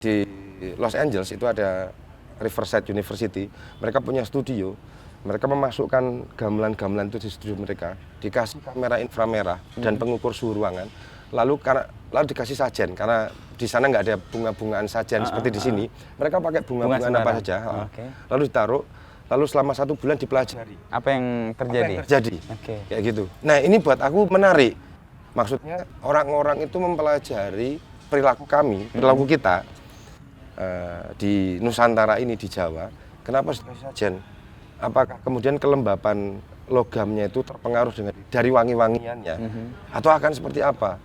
Di Los Angeles itu ada Riverside University, mereka punya studio, mereka memasukkan gamelan-gamelan itu di studio mereka, dikasih kamera inframerah dan pengukur suhu ruangan, lalu dikasih sajen, karena di sana nggak ada bunga-bungaan sajen seperti di sini, mereka pakai bunga-bungaan apa saja, lalu ditaruh, lalu selama 1 bulan dipelajari. Apa yang terjadi? Kayak gitu. Nah ini buat aku menarik, maksudnya orang-orang itu mempelajari perilaku kami, perilaku kita, di Nusantara ini, di Jawa, kenapa sajen? Apakah kemudian kelembapan logamnya itu terpengaruh dari wangi-wangiannya, atau akan seperti apa?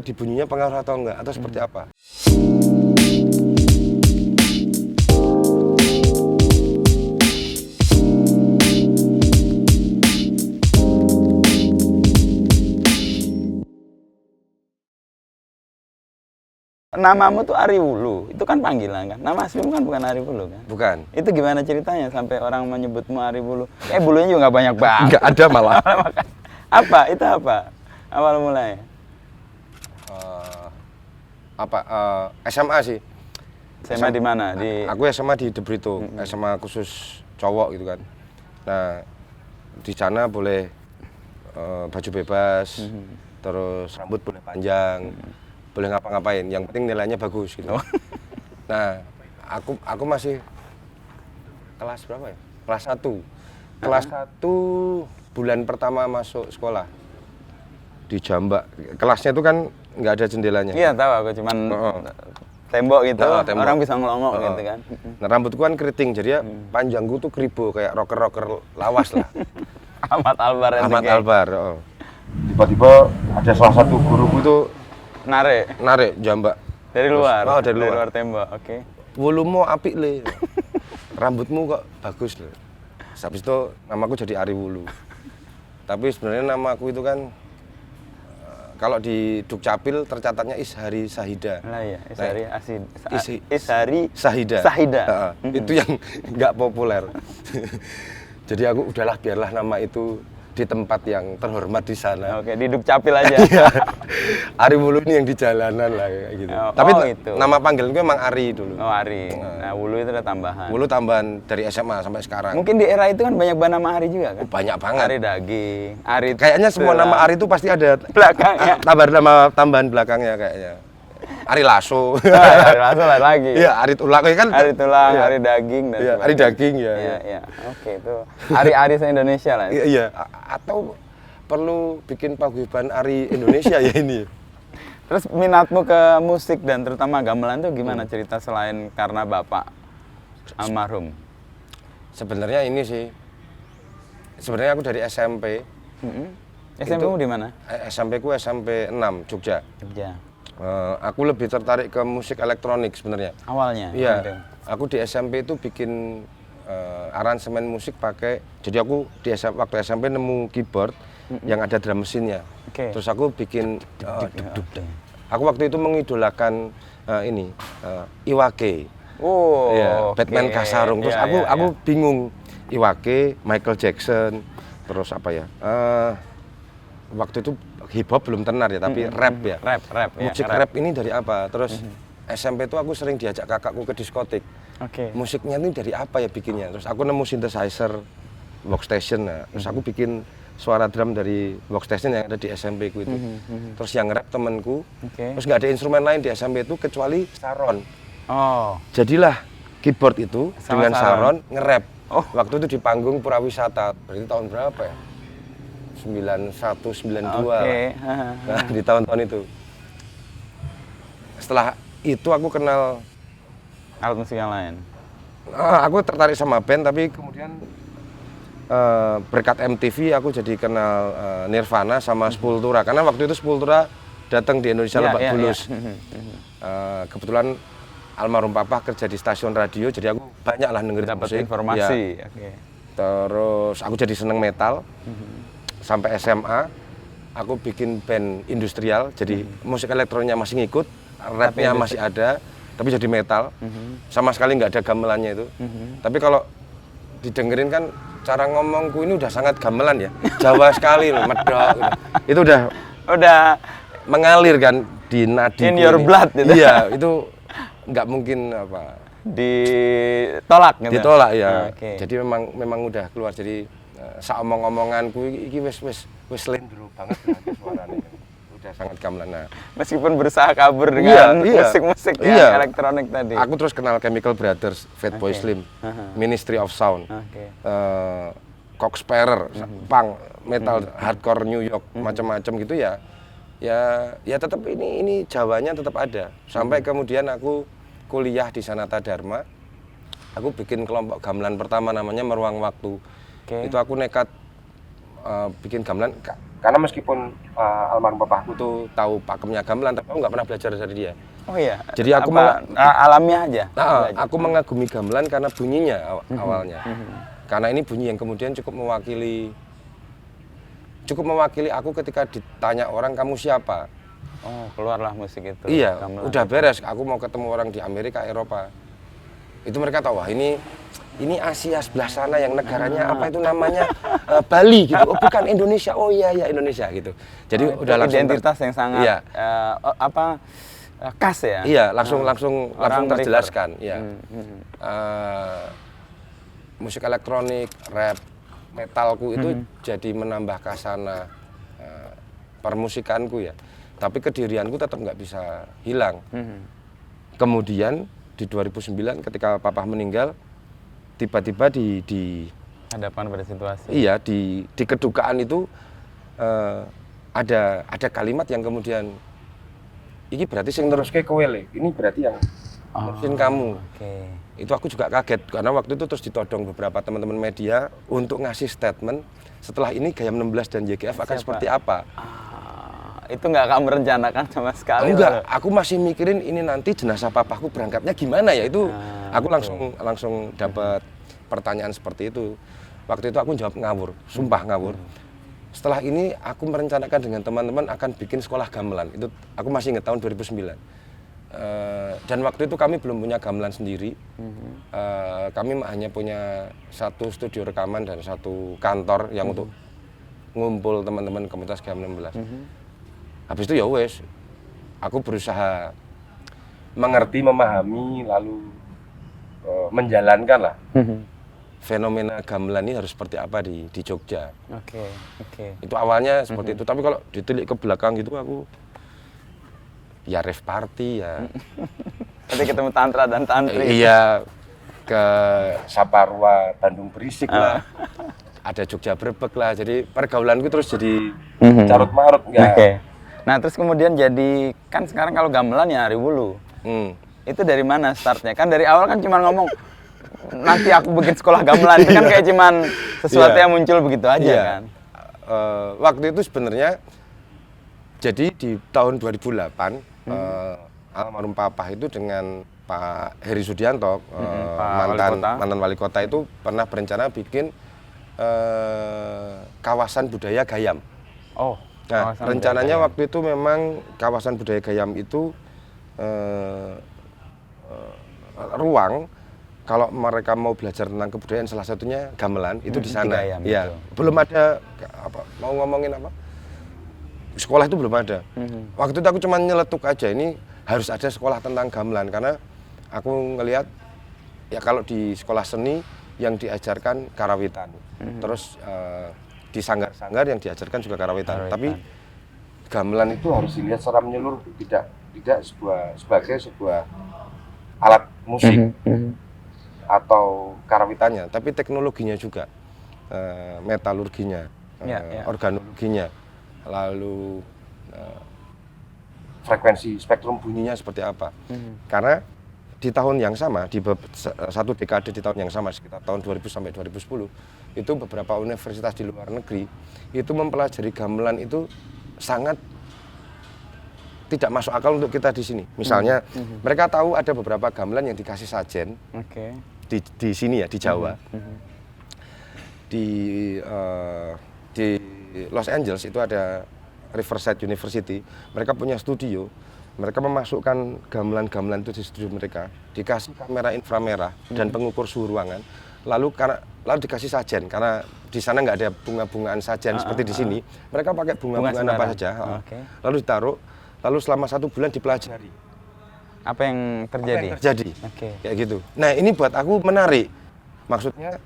Di bunyinya pengaruh atau enggak, atau seperti apa? Namamu tuh Ari Wulu, itu kan panggilan kan? Nama aslimu kan bukan Ari Wulu kan? Bukan. Itu gimana ceritanya sampai orang menyebutmu Ari Wulu? Bulunya juga nggak banyak banget. Nggak ada malah. Apa? Itu apa? Awal mulai? SMA sih. SMA di mana? Aku SMA di De Brito, SMA khusus cowok gitu kan. Nah, di sana boleh baju bebas, terus rambut boleh panjang. Boleh ngapa-ngapain, yang penting nilainya bagus gitu. Nah, aku masih kelas berapa ya? Kelas 1. Kelas 1 bulan pertama masuk sekolah di Jambak. Kelasnya itu kan nggak ada jendelanya. Iya, tahu aku cuman tembok gitu. Tembok. Orang bisa ngelongok gitu kan. Nah, rambutku kan keriting, jadi ya panjangku tuh kribo kayak rocker-rocker lawas lah. Ahmad Albar. Ahmad Albar. Tiba-tiba ada salah satu guruku itu narik jambak dari luar. Dari luar tembok. Oke. Wulumu apik le. Rambutmu kok bagus le. Habis itu namaku jadi Ari Wulu. Tapi sebenarnya namaku itu kan kalau di Dukcapil tercatatnya Ishari Sahida. Lah iya, Ishari Ishari Sahida. Itu yang nggak populer. Jadi aku udahlah biarlah nama itu di tempat yang terhormat di sana. Oke, di Dukcapil aja. Ari Wulu ini yang di jalanan lah kayak gitu. Tapi itu. Nama panggilanku emang Ari dulu. Oh, Ari. Nah, Wulu itu ada tambahan. Wulu tambahan dari SMA sampai sekarang. Mungkin di era itu kan banyak nama Ari juga kan? Banyak banget. Ari daging, Ari. Kayaknya semua nama Ari itu pasti ada belakangnya. Tambahan belakangnya kayaknya. Ari Lasso. Ari Lasso lagi. Iya, Ari Tulang kan. Ari Tulang, iya. Ari Daging dan iya, Ari Daging ya. Iya. Oke, itu Ari-Ari se-Indonesia lah. Iya, atau perlu bikin paguyuban Ari Indonesia ya ini. Terus minatmu ke musik dan terutama gamelan tuh gimana cerita selain karena bapak almarhum? Sebenarnya ini sih. Sebenarnya aku dari SMP. SMP-mu di mana? SMP-ku SMP 6 Jogja. Aku lebih tertarik ke musik elektronik sebenarnya. Awalnya? Iya. Aku di SMP itu bikin aransemen musik pakai. Jadi aku waktu SMP nemu keyboard yang ada drum mesinnya. Terus aku bikin. Aku waktu itu mengidolakan Iwake. Oh. Ya, Batman Kasarung. Terus aku bingung. Iwake, Michael Jackson, terus apa ya? Waktu itu hip hop belum tenar ya, tapi rap ya. Rap. Musik rap ini dari apa? Terus SMP itu aku sering diajak kakakku ke diskotik. Musiknya ini dari apa ya bikinnya? Terus aku nemu synthesizer, workstation. Nah, terus aku bikin suara drum dari workstation yang ada di SMP ku itu. Terus yang rap temanku. Terus nggak ada instrumen lain di SMP itu kecuali saron. Jadilah keyboard itu dengan saron nge-rap. Waktu itu di panggung Purawisata. Berarti tahun berapa ya? 91, 92 nah, di tahun-tahun itu. Setelah itu aku kenal alat musik yang lain. Aku tertarik sama band, tapi kemudian berkat MTV aku jadi kenal Nirvana sama Sepultura. Karena waktu itu Sepultura datang di Indonesia Lebak Bulus. Kebetulan almarhum papa kerja di stasiun radio, jadi aku banyak lah dengerin musik. Informasi. Terus aku jadi seneng metal. Sampai SMA, aku bikin band industrial, jadi musik elektroniknya masih ngikut, rapnya masih ada, tapi jadi metal, sama sekali nggak ada gamelannya itu. Tapi kalau didengerin kan cara ngomongku ini udah sangat gamelan ya, Jawa sekali loh, medok gitu. Itu udah mengalir kan. di nadi. In your blood gitu. Iya, itu nggak mungkin apa ditolak gitu. Ditolak ya. Okay. Jadi memang udah keluar. Jadi saomong-omonganku iki wis lendro banget suaranya. Udah sangat gamelan. Nah, meskipun berusaha kabur dengan musik-musik yang elektronik tadi. Aku terus kenal Chemical Brothers, Fatboy Slim, Ministry of Sound, Cox Sparrer, punk, metal, hardcore New York, macam-macam gitu ya. Ya tetap ini Jawanya tetap ada. Sampai kemudian aku kuliah di Sanata Dharma. Aku bikin kelompok gamelan pertama namanya Meruang Waktu. Itu aku nekat bikin gamelan karena meskipun almarhum papaku tuh tahu pakemnya gamelan, tapi aku nggak pernah belajar dari dia. Oh iya. Jadi aku alamiah aja. Aku mengagumi gamelan karena bunyinya awalnya. Karena ini bunyi yang kemudian cukup mewakili aku ketika ditanya orang kamu siapa. Oh, keluarlah musik itu. Iya, udah beres. Aku mau ketemu orang di Amerika, Eropa. Itu mereka tahu, wah ini Asia sebelah sana yang negaranya apa itu namanya Bali gitu. Oh, bukan Indonesia. Oh iya Indonesia gitu. Jadi udah langsung identitas yang sangat khas ya. Iya, langsung terjelaskan. Iya. Musik elektronik, rap, metalku itu jadi menambah kasana permusikanku ya. Tapi kedirianku tetap nggak bisa hilang. Kemudian di 2009 ketika papa meninggal, tiba-tiba di hadapan pada situasi. Iya, di kedukaan itu ada kalimat yang kemudian ini berarti sing neruske kowe le. Ini berarti yang nerusin kamu. Itu aku juga kaget karena waktu itu terus ditodong beberapa teman-teman media untuk ngasih statement setelah ini Gayam 16 dan YGF akan seperti apa. Itu nggak kamu rencanakan sama sekali? Enggak, aku masih mikirin ini nanti jenazah papaku berangkatnya gimana ya. Itu aku langsung dapat pertanyaan seperti itu. Waktu itu aku jawab ngawur, sumpah ngawur. Setelah ini aku merencanakan dengan teman-teman akan bikin sekolah gamelan. Itu aku masih ingat tahun 2009. Dan waktu itu kami belum punya gamelan sendiri. Kami hanya punya satu studio rekaman dan satu kantor yang untuk ngumpul teman-teman komunitas Gayam 16. Habis itu ya wes, aku berusaha mengerti, memahami, lalu menjalankan lah fenomena gamelan ini harus seperti apa di Jogja. Itu awalnya seperti itu. Tapi kalau ditilik ke belakang gitu aku ya rave party ya. Nanti ketemu tantra dan tantri. Iya, ke Saparua Bandung Berisik lah. Ada Jogja Brebek lah. Jadi pergaulanku terus jadi carut marut ya. Nah terus kemudian jadi kan sekarang kalau gamelan ya Hari Wulu. Itu dari mana startnya? Kan dari awal kan cuma ngomong nanti aku bikin sekolah gamelan. Itu kan kayak cuman sesuatu yang muncul begitu aja kan. Waktu itu sebenarnya jadi di tahun 2008 almarhum papa itu dengan Pak Heri Sudianto mantan wali kota itu pernah berencana bikin kawasan budaya Gayam. Nah, rencananya waktu itu memang kawasan budaya Gayam itu ruang kalau mereka mau belajar tentang kebudayaan salah satunya gamelan itu di sana. Ya, belum ada mau ngomongin apa? Sekolah itu belum ada. Waktu itu aku cuma nyeletuk aja ini harus ada sekolah tentang gamelan karena aku ngelihat ya kalau di sekolah seni yang diajarkan karawitan. Terus di sanggar-sanggar yang diajarkan juga karawitan. Tapi gamelan itu harus dilihat secara menyeluruh, tidak sebagai sebuah alat musik atau karawitannya, tapi teknologinya juga, metalurginya, organologinya, lalu frekuensi spektrum bunyinya seperti apa. Karena di tahun yang sama, di satu dekade di tahun yang sama, sekitar tahun 2000 sampai 2010, itu beberapa universitas di luar negeri itu mempelajari gamelan itu sangat tidak masuk akal untuk kita di sini. Misalnya mereka tahu ada beberapa gamelan yang dikasih sajen di sini ya, di Jawa. Di Los Angeles itu ada Riverside University, mereka punya studio. Mereka memasukkan gamelan-gamelan itu di studio mereka, dikasih kamera inframerah dan pengukur suhu ruangan, lalu dikasih sajen karena di sana nggak ada bunga-bungaan sajen seperti di sini. Mereka pakai bunga-bungaan apa saja, lalu ditaruh lalu selama 1 bulan dipelajari. Apa yang terjadi? Apa yang terjadi? Oke. Kayak gitu. Nah ini buat aku menarik. Maksudnya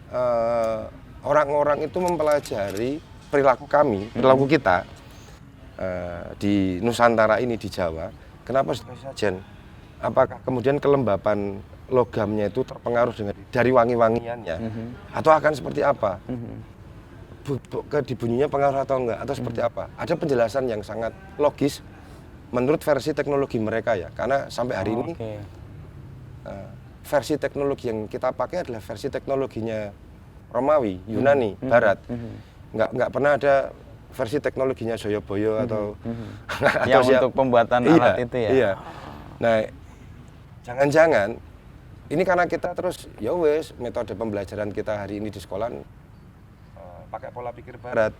orang-orang itu mempelajari perilaku kami, perilaku kita di Nusantara ini di Jawa. Kenapa sajen? Apakah kemudian kelembapan logamnya itu terpengaruh dari wangi-wangiannya, atau akan seperti apa? Di bunyinya pengaruh atau enggak? Atau seperti apa? Ada penjelasan yang sangat logis menurut versi teknologi mereka ya. Karena sampai hari ini versi teknologi yang kita pakai adalah versi teknologinya Romawi, Yunani, Barat. Nggak pernah ada versi teknologinya Joyoboyo atau yang untuk pembuatan alat itu ya. Iya. Nah, jangan-jangan ini karena kita terus ya wes metode pembelajaran kita hari ini di sekolah pakai pola pikir Barat.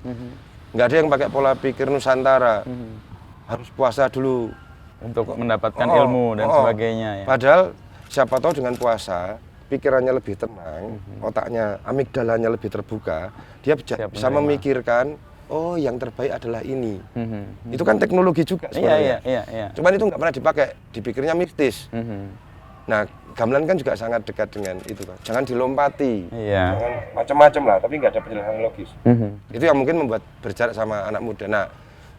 Nggak ada yang pakai pola pikir Nusantara. Harus puasa dulu untuk mendapatkan ilmu dan sebagainya ya. Padahal siapa tahu dengan puasa pikirannya lebih tenang, otaknya, amigdalanya lebih terbuka, dia bisa memikirkan, oh yang terbaik adalah ini. Itu kan teknologi juga sebenarnya. Iya. Cuman itu nggak pernah dipakai, dipikirnya mistis. Nah, gamelan kan juga sangat dekat dengan itu kan. Jangan dilompati, jangan macam-macam lah, tapi nggak ada penjelasan logis. Itu yang mungkin membuat berjarak sama anak muda. Nah,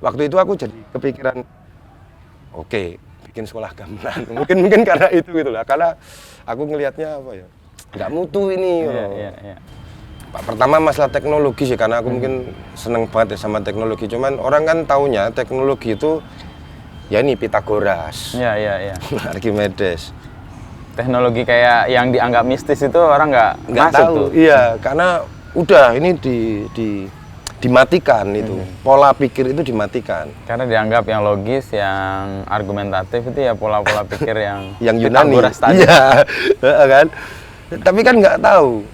waktu itu aku jadi kepikiran, oke, bikin sekolah gamelan. mungkin karena itu gitu lah. Karena aku ngelihatnya apa ya, nggak mutu ini. Iya. Pertama masalah teknologi sih, karena aku mungkin seneng banget ya sama teknologi. Cuman orang kan taunya teknologi itu ya ini Pitagoras, Archimedes. Teknologi kayak yang dianggap mistis itu orang nggak masuk tahu. tuh. Iya, karena udah ini dimatikan itu. Pola pikir itu dimatikan. Karena dianggap yang logis, yang argumentatif itu ya pola-pola pikir yang Yunani. Tadi. Iya, kan. Tapi kan nggak tahu.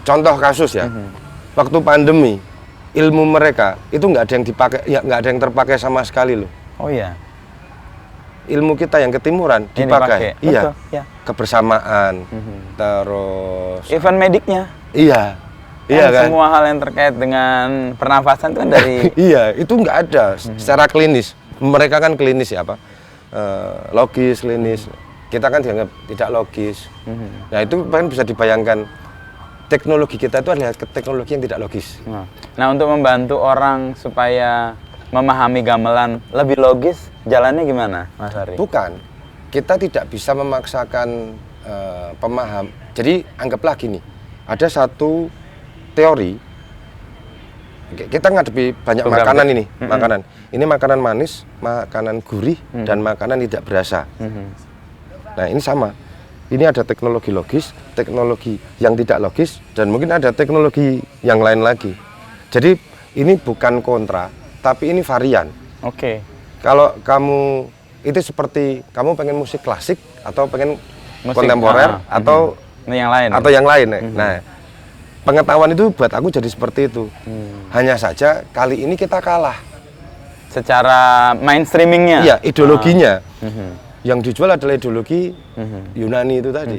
Contoh kasus ya. Waktu pandemi, ilmu mereka itu nggak ada yang dipakai, ya nggak ada yang terpakai sama sekali loh. Oh iya. Ilmu kita yang ketimuran dipakai. Iya. Betul, kebersamaan. Terus event mediknya. Iya. Iya kan? Semua hal yang terkait dengan pernafasan itu kan dari iya, itu nggak ada secara klinis. Mereka kan klinis ya apa? Logis, klinis. Kita kan dianggap tidak logis. Nah, itu kan bisa dibayangkan teknologi kita itu adalah teknologi yang tidak logis. Nah, untuk membantu orang supaya memahami gamelan lebih logis, jalannya gimana, Mas Ari? Bukan, kita tidak bisa memaksakan pemaham. Jadi anggaplah gini, ada satu teori, kita ngadepi banyak makanan ini, makanan. Ini makanan manis, makanan gurih, dan makanan tidak berasa. Nah ini sama, ini ada teknologi logis, teknologi yang tidak logis, dan mungkin ada teknologi yang lain lagi. Jadi ini bukan kontra, tapi ini varian. Oke. Kalau kamu itu seperti kamu pengen musik klasik atau pengen musik kontemporer atau yang lain. Atau yang lain. Nah, pengetahuan itu buat aku jadi seperti itu. Hanya saja kali ini kita kalah. Secara mainstreamingnya. Iya, ideologinya. Yang dijual adalah ideologi Yunani itu tadi.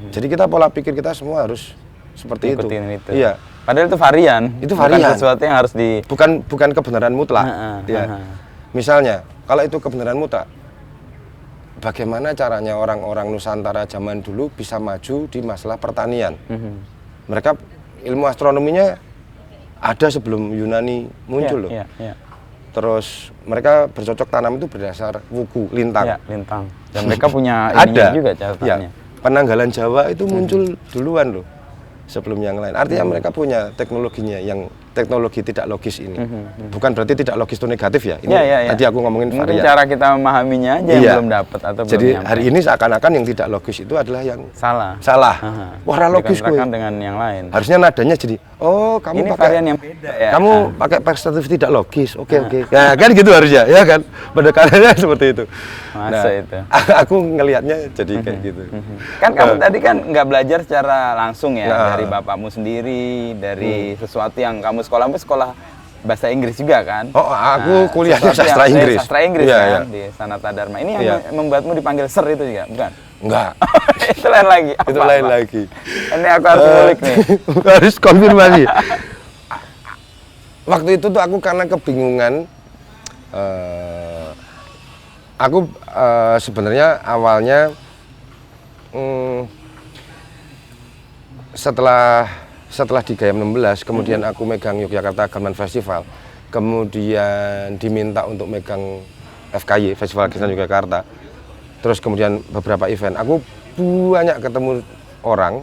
Jadi kita pola pikir kita semua harus seperti itu. Iya. Padahal itu varian. Itu varian. Bukan sesuatu yang harus di. Bukan kebenaran mutlak. Ya. Misalnya, kalau itu kebenaran mutlak, bagaimana caranya orang-orang Nusantara zaman dulu bisa maju di masalah pertanian? Mereka ilmu astronominya ada sebelum Yunani muncul loh. Terus mereka bercocok tanam itu berdasar wuku, lintang. Lintang. Dan mereka punya ininya juga catatannya. Penanggalan Jawa itu muncul duluan loh, sebelum yang lain. Artinya mereka punya teknologinya yang teknologi tidak logis ini. Bukan berarti tidak logis itu negatif ya. Ini tadi aku ngomongin varian. Mungkin cara kita memahaminya aja yang belum dapat atau jadi belum hari ini seakan-akan yang tidak logis itu adalah yang salah. Wah, logis gue. Dengan yang lain. Harusnya nadanya jadi, oh kamu ini pakai varian yang beda ya. Kamu pakai perspektif tidak logis. Oke. Ya kan gitu harusnya, ya kan? Pendekatannya seperti itu. Masa itu. Aku ngelihatnya jadi kayak gitu. Kan kamu tadi kan nggak belajar secara langsung ya dari bapakmu sendiri, dari sesuatu yang kamu sekolah bahasa Inggris juga kan? Oh, aku kuliahnya sastra Inggris. Sastra Inggris kan di Sanata Dharma. Ini yang membuatmu dipanggil Sir itu juga, bukan? Enggak. Itu lain lagi. Itu lain lagi. Ini aku harus ngulik nih. Harus konfirmasi. waktu itu tuh aku karena kebingungan. Aku sebenarnya awalnya setelah di Gayam 16, kemudian aku megang Yogyakarta Gamelan Festival, kemudian diminta untuk megang FKY, Festival Kesenian Yogyakarta, terus kemudian beberapa event. Aku banyak ketemu orang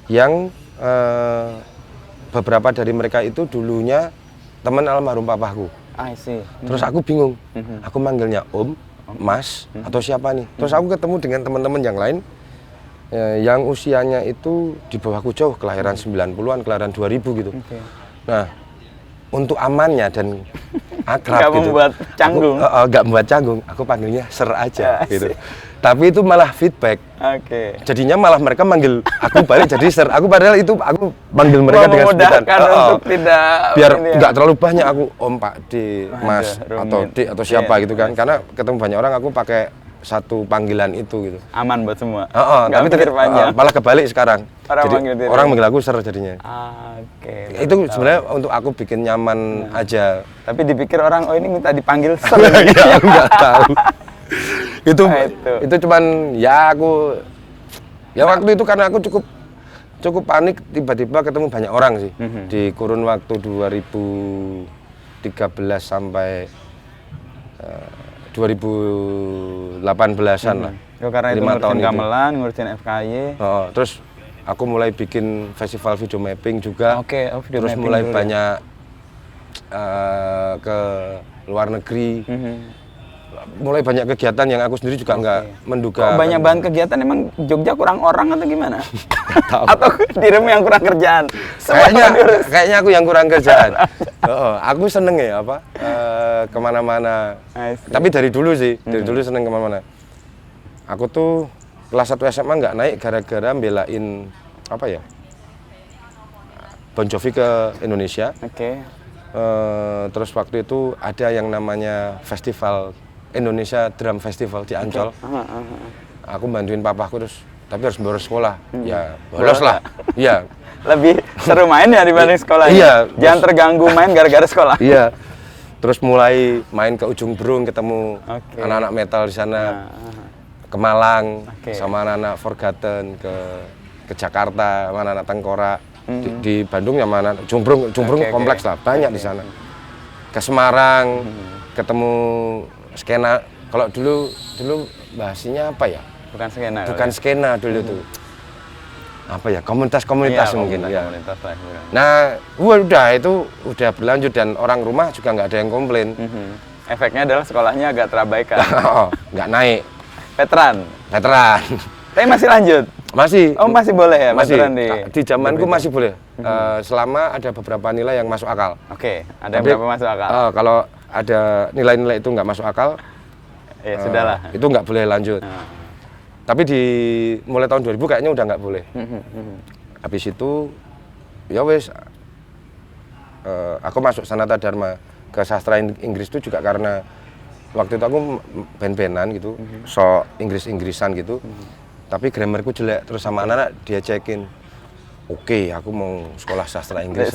yang beberapa dari mereka itu dulunya teman almarhum papaku. I see. Terus aku bingung, aku manggilnya Om, Mas, atau siapa nih? Terus aku ketemu dengan teman-teman yang lain yang usianya itu di bawahku jauh, kelahiran 90-an, kelahiran 2000 gitu. Nah, untuk amannya dan akrab gitu. Membuat canggung. Nggak membuat canggung, aku panggilnya Ser aja gitu. Tapi itu malah feedback. Jadinya malah mereka manggil aku balik jadi Ser. Aku padahal itu aku manggil mereka dengan sebutan. Untuk tidak biar nggak terlalu banyak aku Om, Pak, D, Mas atau D atau siapa gitu kan. Karena ketemu banyak orang aku pakai satu panggilan itu gitu. Aman buat semua. Tapi malah kebalik sekarang. Orang manggil aku Ser jadinya. Itu sebenarnya untuk aku bikin nyaman aja. Tapi dipikir orang, oh ini minta dipanggil Ser. Ya, aku nggak tahu. itu cuman ya aku waktu itu karena aku cukup panik, tiba-tiba ketemu banyak orang sih. Di kurun waktu 2013 sampai 2018-an lah. Karena itu ngurusin gamelan, ngurusin FKY. Terus aku mulai bikin festival video mapping juga. Video terus mapping mulai dulu. Banyak ke luar negeri. Mulai banyak kegiatan yang aku sendiri juga nggak menduga. Banyak bahan kegiatan, emang Jogja kurang orang atau gimana? Atau dirimu yang kurang kerjaan? Kayaknya aku yang kurang kerjaan. Aku seneng ya kemana-mana. Tapi dari dulu sih, seneng kemana-mana. Aku tuh kelas 1 SMA nggak naik gara-gara belain Bon Jovi ke Indonesia. Terus waktu itu ada yang namanya festival Indonesia Drum Festival di Ancol. Aku bantuin papaku tapi harus bolos sekolah. Ya bolos lah. Iya. Lebih seru main ya dibanding sekolah. Iya. Jangan terganggu main gara-gara sekolah. Iya. Terus mulai main ke Ujung Berung, ketemu anak-anak metal di sana. Ke Malang sama anak-anak Forgotten, ke Jakarta sama anak-anak Tengkorak. Di Bandung sama anak Ujung Berung kompleks lah, banyak di sana. Ke Semarang, ketemu skena. Kalau dulu bahasanya apa ya? Bukan skena dulu tuh. Komunitas mungkin ya. Nah, udah berlanjut dan orang rumah juga nggak ada yang komplain. Efeknya adalah sekolahnya agak terabaikan. Nggak naik. Veteran. Tapi masih lanjut. Masih. Masih boleh ya? Masih. Di zamanku masih boleh. Selama ada beberapa nilai yang masuk akal. Ada berapa masuk akal? Kalau ada nilai-nilai itu nggak masuk akal, ya sudahlah. Itu nggak boleh lanjut. Tapi mulai tahun 2000 kayaknya udah nggak boleh. Habis itu, ya wes, aku masuk Sanata Dharma ke sastra Inggris itu juga karena waktu itu aku band-bandan gitu, Inggris-Inggrisan gitu. Tapi grammarku jelek, terus sama anak-anak dia cekin. Aku mau sekolah sastra Inggris.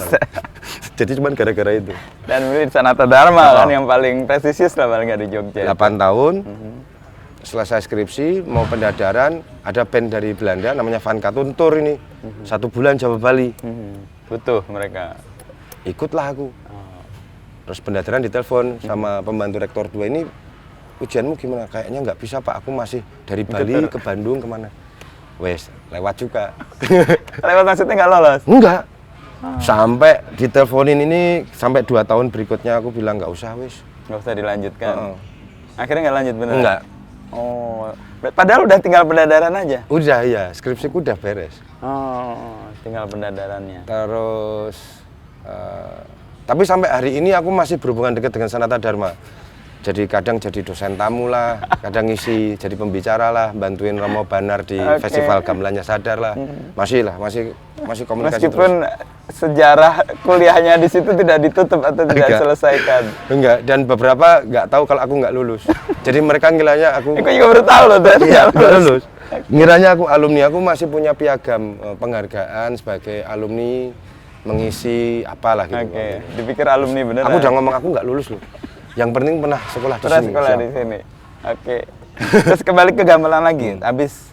Jadi cuman gara-gara itu. Dan di Sanata Dharma kan yang paling prestisius lah paling nggak di Jogja. 8 tahun, selesai skripsi, mau pendadaran, ada band dari Belanda namanya Van Katun Tour ini. 1 bulan Jawa Bali. Butuh mereka. Ikutlah aku. Terus pendadaran ditelepon sama pembantu rektor 2 ini, ujianmu gimana? Kayaknya nggak bisa Pak, aku masih dari Bali ke Bandung kemana? Wes, lewat juga. Lewat maksudnya nggak lolos? Enggak. Sampai diteleponin ini, sampai 2 tahun berikutnya aku bilang nggak usah wes. Nggak usah dilanjutkan? Akhirnya nggak lanjut bener? Enggak. Padahal udah tinggal pendadaran aja? Udah ya, skripsiku udah beres. Tinggal pendadarannya. Terus, tapi sampai hari ini aku masih berhubungan dekat dengan Sanata Dharma. Jadi kadang jadi dosen tamu lah, kadang ngisi jadi pembicara lah, bantuin Romo Banar di Festival Gamelannya Sadar lah. Masih komunikasi. Meskipun sejarah kuliahnya di situ tidak ditutup atau tidak diselesaikan. Enggak, dan beberapa nggak tahu kalau aku nggak lulus. Jadi mereka ngilanya aku. Aku juga baru tahu loh, nggak lulus. Ngiranya aku alumni, aku masih punya piagam penghargaan sebagai alumni mengisi apalah gitu. Oke, dipikir alumni beneran. Aku udah ngomong aku nggak lulus loh. Yang penting pernah sekolah di sini. Sekolah di sini. Oke. Terus kembali ke gamelan lagi. Habis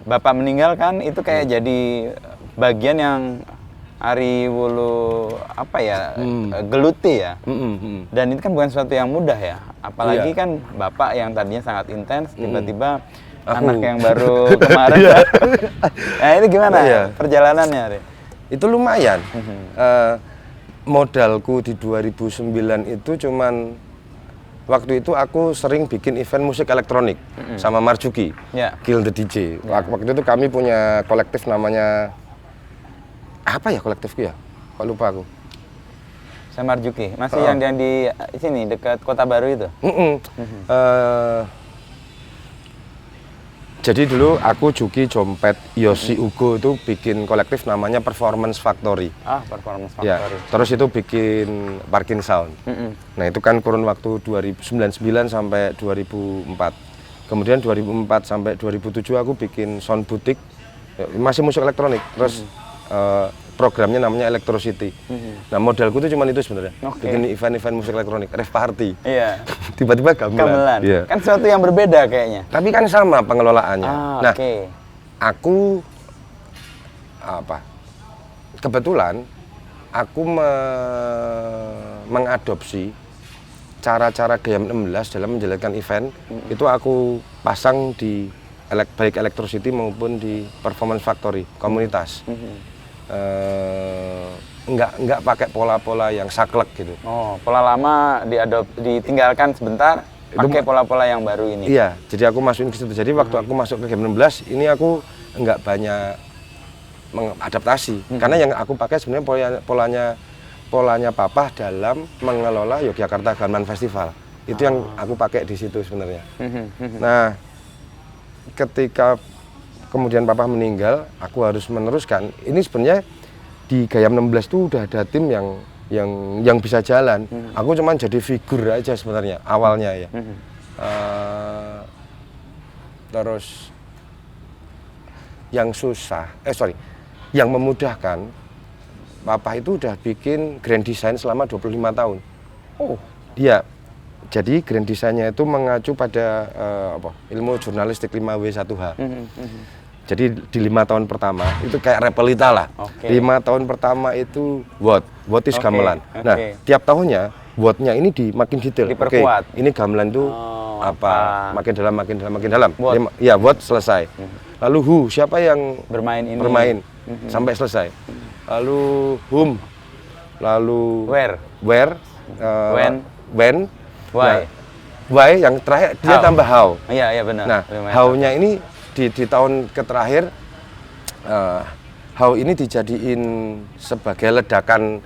Bapak meninggal kan itu kayak jadi bagian yang Ari Wulu geluti ya. Dan itu kan bukan sesuatu yang mudah ya. Apalagi kan Bapak yang tadinya sangat intens tiba-tiba anak yang baru kemarin. Nah, ini gimana perjalanannya, Ari? Itu lumayan. Modalku di 2009 itu cuman waktu itu aku sering bikin event musik elektronik sama Marjuki, Kill the DJ. Waktu itu kami punya kolektif namanya apa ya kolektifku ya? Kok lupa aku. Saya Marjuki, masih yang di sini dekat Kota Baru itu. Jadi dulu aku, Juki, Jompet, Yosi, Ugo itu bikin kolektif namanya Performance Factory. Performance Factory. Ya, terus itu bikin Parking Sound. Nah itu kan kurun waktu 2099 sampai 2004. Kemudian 2004 sampai 2007 aku bikin Sound Boutique, masih musik elektronik. Terus programnya namanya Electro City. Nah modalku itu cuma itu sebenarnya, bikin event-event musik elektronik, rave party. Iya. Tiba-tiba gamelan. Iya. Kan sesuatu yang berbeda kayaknya. Tapi kan sama pengelolaannya. Nah, aku kebetulan aku mengadopsi cara-cara Gayam 16 dalam menjalankan event. Itu aku pasang di baik Electro City maupun di Performance Factory komunitas. Nggak pakai pola-pola yang saklek gitu. Pola lama ditinggalkan sebentar, pakai pola-pola yang baru ini. Iya, jadi aku masukin ke situ. Jadi waktu aku masuk ke Gayam 16 ini aku nggak banyak mengadaptasi, karena yang aku pakai sebenarnya polanya Papa dalam mengelola Yogyakarta Gamelan Festival. Itu yang aku pakai di situ sebenarnya. Nah, ketika kemudian Papa meninggal, aku harus meneruskan. Ini sebenarnya di Gayam 16 itu udah ada tim yang bisa jalan. Aku cuma jadi figur aja sebenarnya awalnya ya. Terus yang yang memudahkan, Papa itu udah bikin grand design selama 25 tahun. Dia jadi grand design-nya itu mengacu pada ilmu jurnalistik 5W1H. Jadi di 5 tahun pertama itu kayak repelita lah. 5 tahun pertama itu what is gamelan. Nah, tiap tahunnya what-nya ini makin detail. Diperkuat. Ini gamelan itu apa? Makin dalam. Ya, what selesai. Lalu who, siapa yang bermain sampai selesai. Lalu whom. Lalu where, when, why yang terakhir dia tambah how. Iya benar. Nah, how-nya ini di tahun terakhir how ini dijadiin sebagai ledakan.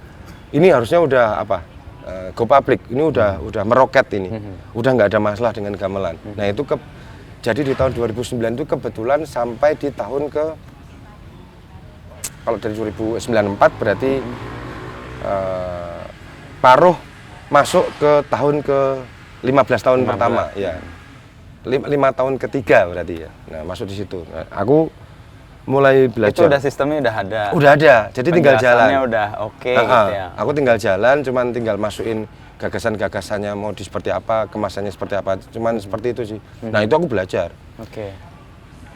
Ini harusnya udah go public. Ini udah meroket ini. Udah nggak ada masalah dengan gamelan. Nah, itu jadi di tahun 2009 itu kebetulan sampai di tahun kalau dari 2094 berarti paruh masuk ke tahun ke 15 tahun pertama ya. 5 tahun ketiga berarti ya. Nah, masuk di situ. Nah, aku mulai belajar. Itu udah sistemnya udah ada. Udah ada. Jadi tinggal jalan. Udah gitu ya. Aku tinggal jalan, cuman tinggal masukin gagasan-gagasannya mau seperti apa, kemasannya seperti apa. Cuman seperti itu sih. Nah, itu aku belajar.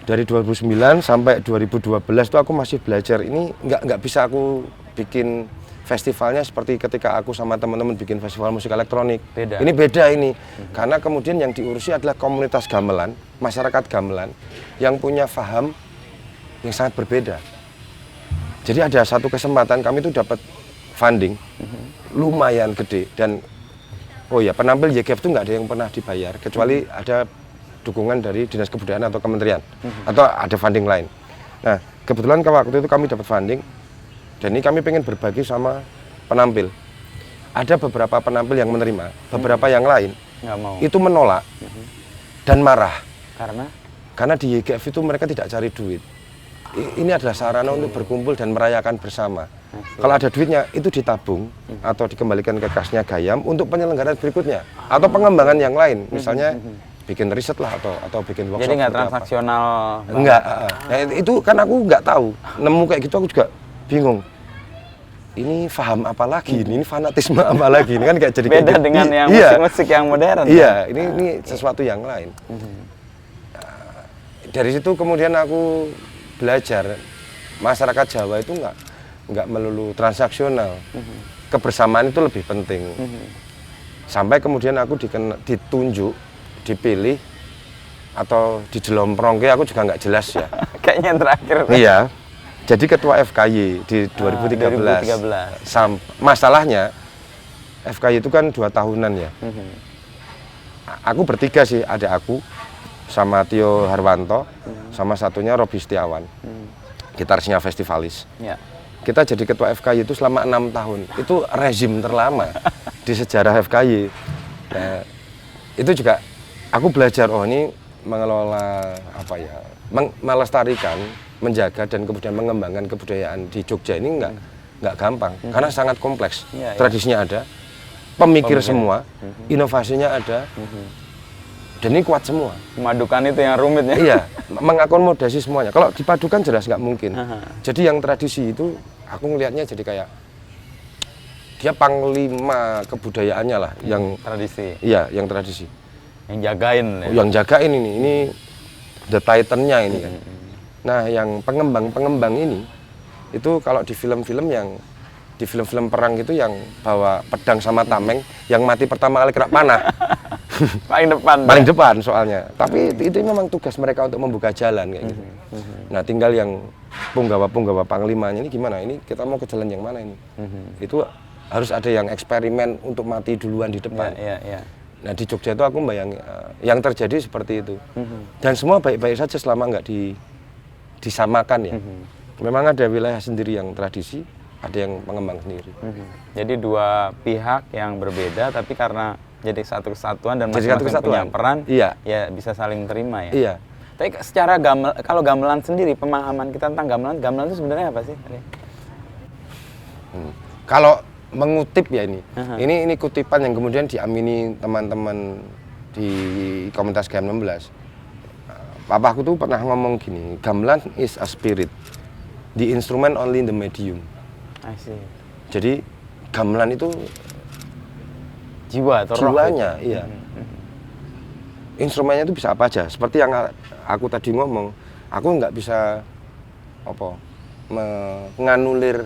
Dari 2009 sampai 2012 itu aku masih belajar. Ini nggak bisa aku bikin festivalnya seperti ketika aku sama teman-teman bikin festival musik elektronik. Ini beda ini. Karena kemudian yang diurusi adalah komunitas gamelan, masyarakat gamelan yang punya paham yang sangat berbeda. Jadi ada satu kesempatan kami itu dapat funding lumayan gede dan penampil YGF itu nggak ada yang pernah dibayar kecuali ada dukungan dari Dinas Kebudayaan atau Kementerian atau ada funding lain. Nah, kebetulan waktu itu kami dapat funding. Dan ini kami pengen berbagi sama penampil. Ada beberapa penampil yang menerima, beberapa yang lain nggak mau. Itu menolak dan marah. Karena di YGF itu mereka tidak cari duit. Ini adalah sarana untuk berkumpul dan merayakan bersama. Kalau ada duitnya itu ditabung atau dikembalikan ke kasnya Gayam untuk penyelenggaraan berikutnya atau pengembangan yang lain, misalnya bikin riset lah atau bikin workshop. Jadi nggak transaksional. Enggak. Nah, itu kan aku nggak tahu. Nemu kayak gitu aku juga bingung. ini paham apa lagi, ini fanatisme apa lagi, ini kan kayak jadi beda kayak, dengan yang iya, musik-musik yang modern. Iya, kan? ini sesuatu yang lain. Dari situ kemudian aku belajar masyarakat Jawa itu nggak melulu transaksional, kebersamaan itu lebih penting. Sampai kemudian aku ditunjuk, dipilih atau dijelomprongke, aku juga nggak jelas ya. Kayaknya yang terakhir. Iya. Jadi ketua FKY di 2013. Masalahnya FKY itu kan 2 tahunan ya. Aku bertiga sih, ada aku sama Tio Harwanto, sama satunya Robi Setiawan, gitarisnya Festivalis. Ya. Kita jadi ketua FKY itu selama 6 tahun. Itu rezim terlama di sejarah FKY. Nah, itu juga aku belajar, oh ini mengelola apa ya, melestarikan, menjaga dan kemudian mengembangkan kebudayaan di Jogja ini nggak gampang, karena sangat kompleks. Tradisinya ada, pemikir semua, inovasinya ada, dan ini kuat semua. Memadukan itu yang rumit ya. Iya, mengakomodasi semuanya. Kalau dipadukan jelas nggak mungkin. Jadi yang tradisi itu aku ngelihatnya jadi kayak dia panglima kebudayaannya lah, yang tradisi. Iya, yang tradisi. Yang jagain. Ya? Yang jagain ini the titannya ini kan. Nah, yang pengembang ini itu kalau di film-film di film-film perang itu yang bawa pedang sama tameng, yang mati pertama kali kena panah. Paling depan. Paling depan soalnya. Tapi itu memang tugas mereka untuk membuka jalan kayak gitu. Nah, tinggal yang punggawa panglimanya ini gimana? Ini kita mau ke jalan yang mana ini? Itu harus ada yang eksperimen untuk mati duluan di depan. Iya. Nah, di Jogja itu aku membayangkan yang terjadi seperti itu. Dan semua baik-baik saja selama nggak disamakan ya. Memang ada wilayah sendiri yang tradisi, ada yang pengembang sendiri. Jadi dua pihak yang berbeda, tapi karena jadi satu kesatuan dan masing-masing punya peran, ya bisa saling terima ya. Iya. Tapi secara kalau gamelan sendiri, pemahaman kita tentang gamelan itu sebenarnya apa sih? Kalau mengutip ya ini kutipan yang kemudian diamini teman-teman di komunitas GM16. Papaku tuh pernah ngomong gini, gamelan is a spirit, the instrument only the medium. I see. Jadi gamelan itu jiwa atau jiwanya, iya. Instrumennya itu bisa apa aja. Seperti yang aku tadi ngomong, aku nggak bisa menganulir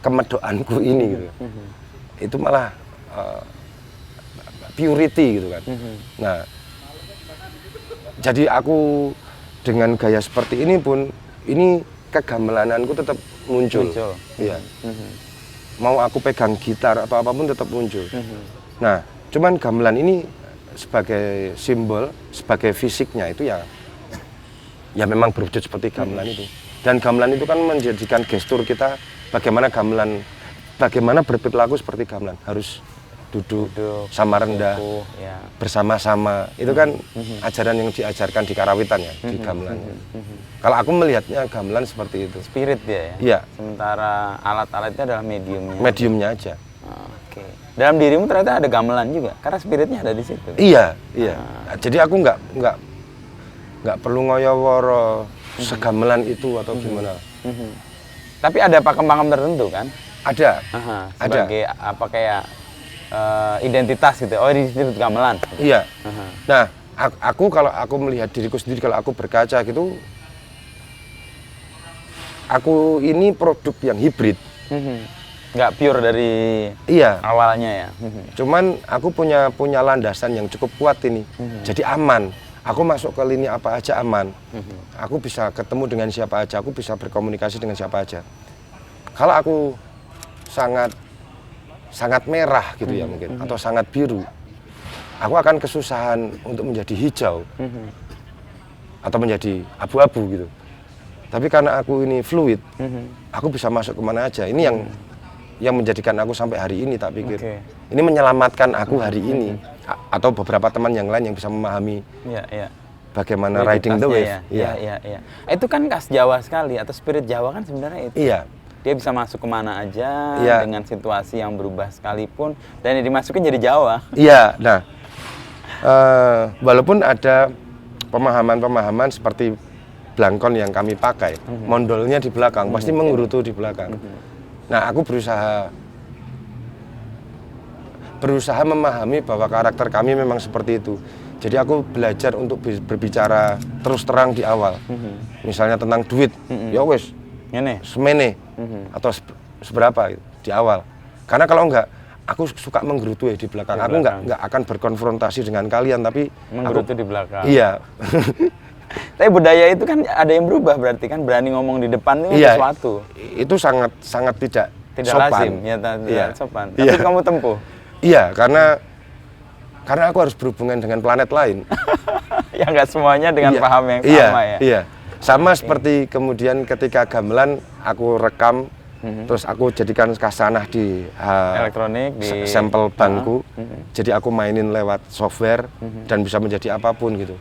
kemedoanku ini gitu. Itu malah purity gitu kan. Nah, jadi aku dengan gaya seperti ini pun, ini kegamelananku tetap muncul. Iya. Mau aku pegang gitar atau apapun tetap muncul. Nah, cuman gamelan ini sebagai simbol, sebagai fisiknya itu ya memang berwujud seperti gamelan itu. Dan gamelan itu kan menjadikan gestur kita bagaimana berperilaku seperti gamelan, harus duduk sama rendah, bersama-sama. Itu kan ajaran yang diajarkan di karawitan ya, di gamelan. Kalau aku melihatnya gamelan seperti itu. Spirit dia ya? Iya. Sementara alat-alatnya adalah mediumnya. Mediumnya aja. Oke. Dalam dirimu ternyata ada gamelan juga, karena spiritnya ada di situ. Iya. Jadi aku nggak perlu ngoyo-woro segamelan itu atau gimana. Tapi ada pakem-pakem tertentu kan? Ada. Sebagai apa kayak identitas gitu. Oh, di situ gamelan. Iya. Nah, kalau aku melihat diriku sendiri, kalau aku berkaca gitu, aku ini produk yang hibrid. Nggak pure dari awalnya ya. Cuman aku punya landasan yang cukup kuat ini. Jadi aman. Aku masuk ke lini apa aja aman. Aku bisa ketemu dengan siapa aja, aku bisa berkomunikasi dengan siapa aja. Kalau aku sangat merah gitu ya mungkin, atau sangat biru, aku akan kesusahan untuk menjadi hijau atau menjadi abu-abu gitu. Tapi karena aku ini fluid, aku bisa masuk kemana aja. Ini yang menjadikan aku sampai hari ini, tak pikir. Ini menyelamatkan aku hari ini. Atau beberapa teman yang lain yang bisa memahami bagaimana riding the wave. Iya. Itu kan khas Jawa sekali, atau spirit Jawa kan sebenarnya itu. Iya. Dia bisa masuk kemana aja dengan situasi yang berubah sekalipun, dan dimasukin jadi Jawa. Iya, nah walaupun ada pemahaman-pemahaman seperti blangkon yang kami pakai, mondolnya di belakang, pasti mengerutu di belakang. Nah, aku berusaha memahami bahwa karakter kami memang seperti itu. Jadi aku belajar untuk berbicara terus terang di awal. Misalnya tentang duit, ya wes, semene atau seberapa gitu, di awal. Karena kalau enggak, aku suka menggerutu di belakang. Aku enggak akan berkonfrontasi dengan kalian, tapi menggerutu di belakang. Iya. Tapi budaya itu kan ada yang berubah, berarti kan berani ngomong di depan itu iya, sesuatu. Itu sangat tidak sopan. Lazim, ya tidak sopan. Tapi kamu tempuh. Iya, karena aku harus berhubungan dengan planet lain. Ya nggak semuanya dengan paham yang sama ya. Iya, sama seperti kemudian ketika gamelan aku rekam, terus aku jadikan kasanah di elektronik, di sampel bangku. Jadi aku mainin lewat software dan bisa menjadi apapun gitu.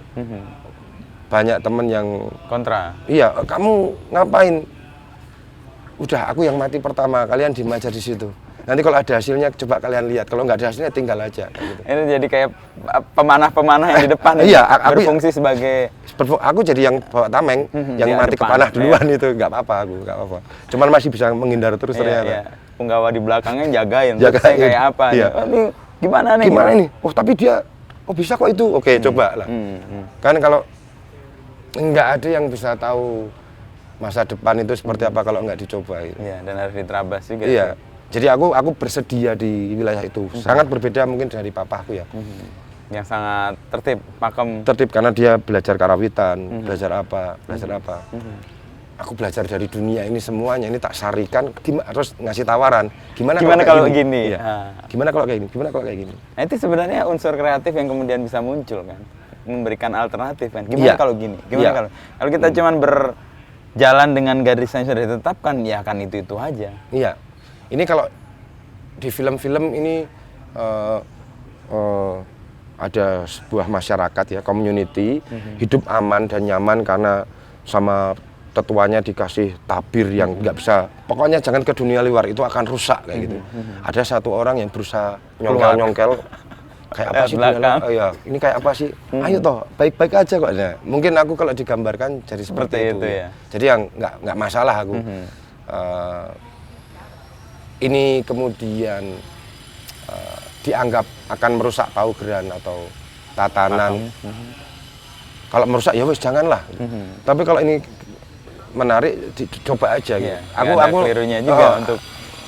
Banyak temen yang kontra. Iya, kamu ngapain? Udah, aku yang mati pertama, kalian diem aja di situ. Nanti kalau ada hasilnya coba kalian lihat, kalau nggak ada hasilnya tinggal aja. Gitu. Ini jadi kayak pemanah-pemanah yang di depan. Iya, berfungsi sebagai. Aku jadi yang bawa tameng, yang mati kepanah duluan itu nggak apa-apa, aku nggak apa-apa. Cuman masih bisa menghindar terus ternyata. Iya. Penggawa di belakangnya jagain. Saya kayak apa? Iya. Ini gimana nih? Gimana ini? Oh tapi dia, bisa kok itu. Oke, coba lah. Kan kalau nggak ada yang bisa tahu masa depan itu seperti apa kalau nggak dicoba. Gitu. Iya, dan harus diterabas juga. Iya. Jadi aku bersedia di wilayah itu. Sangat berbeda mungkin dari papaku ya. Yang sangat tertib, pakem. Tertib karena dia belajar karawitan, belajar apa. Aku belajar dari dunia ini semuanya, ini tak sarikan, terus ngasih tawaran. Gimana kalau gini? Iya. Gimana kalau kayak gini? Gimana kalau kayak gini? Nah, itu sebenarnya unsur kreatif yang kemudian bisa muncul kan, memberikan alternatif kan. Gimana kalau gini? Gimana kalau kita cuman berjalan dengan garis yang sudah ditetapkan, ya akan itu aja. Iya. Ini kalau di film-film ini ada sebuah masyarakat ya, community, hidup aman dan nyaman karena sama tetuanya dikasih tabir yang nggak bisa, pokoknya jangan ke dunia luar, itu akan rusak kayak gitu. Ada satu orang yang berusaha nyongkel kayak apa sih dunia, ya ini kayak apa sih, ayo toh baik-baik aja kok. Nah, mungkin aku kalau digambarkan jadi seperti itu ya. Jadi yang nggak masalah aku. Ini kemudian dianggap akan merusak paugeran atau tatanan. Kalau merusak ya wes janganlah. Tapi kalau ini menarik, dicoba aja. Gitu. Aku kelirunya juga untuk.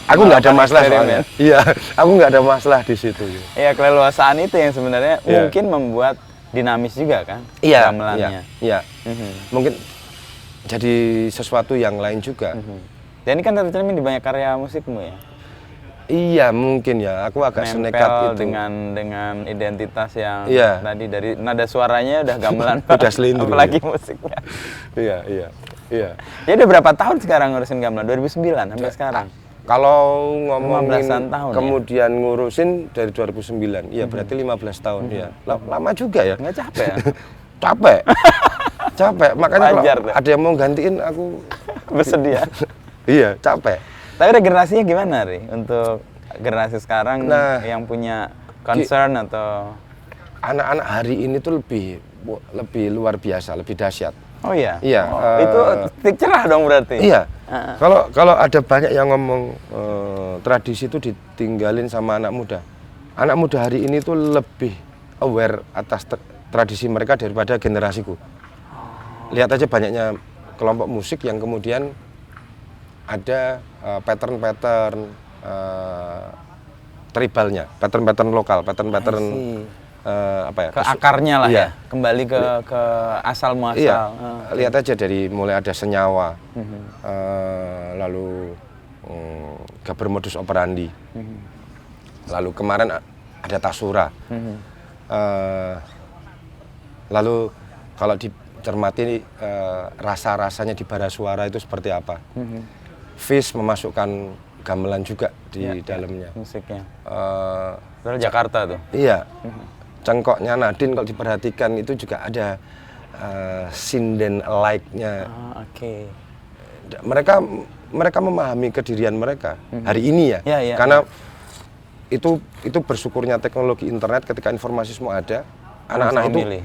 Aku nggak ada masalah soalnya. Iya, aku nggak ada masalah di situ. Iya, keleluasaan itu yang sebenarnya mungkin membuat dinamis juga kan. Iya. Gamelannya. Iya. Mungkin jadi sesuatu yang lain juga. Dan ini kan tercermin di banyak karya musikmu ya. Iya mungkin ya, aku agak senekat itu dengan identitas yang iya. Tadi dari nada suaranya udah gamelan, udah selindro, apalagi musiknya. Iya. Jadi udah berapa tahun sekarang ngurusin gamelan? 2009 sampai sekarang. Kalau ngomongin tahun kemudian ngurusin dari 2009, iya berarti 15 tahun ya. Lama juga ya. Nggak capek ya? Capek, makanya Wajar, kalau ada yang mau gantiin aku bersedia. Iya, capek. Tapi regenerasinya gimana, Ri? Untuk generasi sekarang yang punya concern atau anak-anak hari ini tuh lebih luar biasa, lebih dahsyat. Oh iya. Iya. Itu titik cerah dong berarti. Iya. Kalau ada banyak yang ngomong tradisi itu ditinggalin sama anak muda. Anak muda hari ini tuh lebih aware atas tradisi mereka daripada generasiku. Lihat aja banyaknya kelompok musik yang kemudian ada pattern-pattern tribalnya, pattern-pattern lokal, pattern-pattern apa ya? Ke akarnya lah ya, kembali ke asal muasal. Iya. Lihat aja dari mulai ada senyawa, lalu gaber modus operandi, lalu kemarin ada tasura, lalu kalau dicermati rasa-rasanya di bara suara itu seperti apa. Fish memasukkan gamelan juga di dalamnya. Musiknya. Dari Jakarta tuh. Iya. Cengkoknya Nadine kalau diperhatikan itu juga ada sinden like-nya. Oke. Mereka memahami kedirian mereka hari ini ya. Karena itu bersyukurnya teknologi internet ketika informasi semua ada, anak-anak itu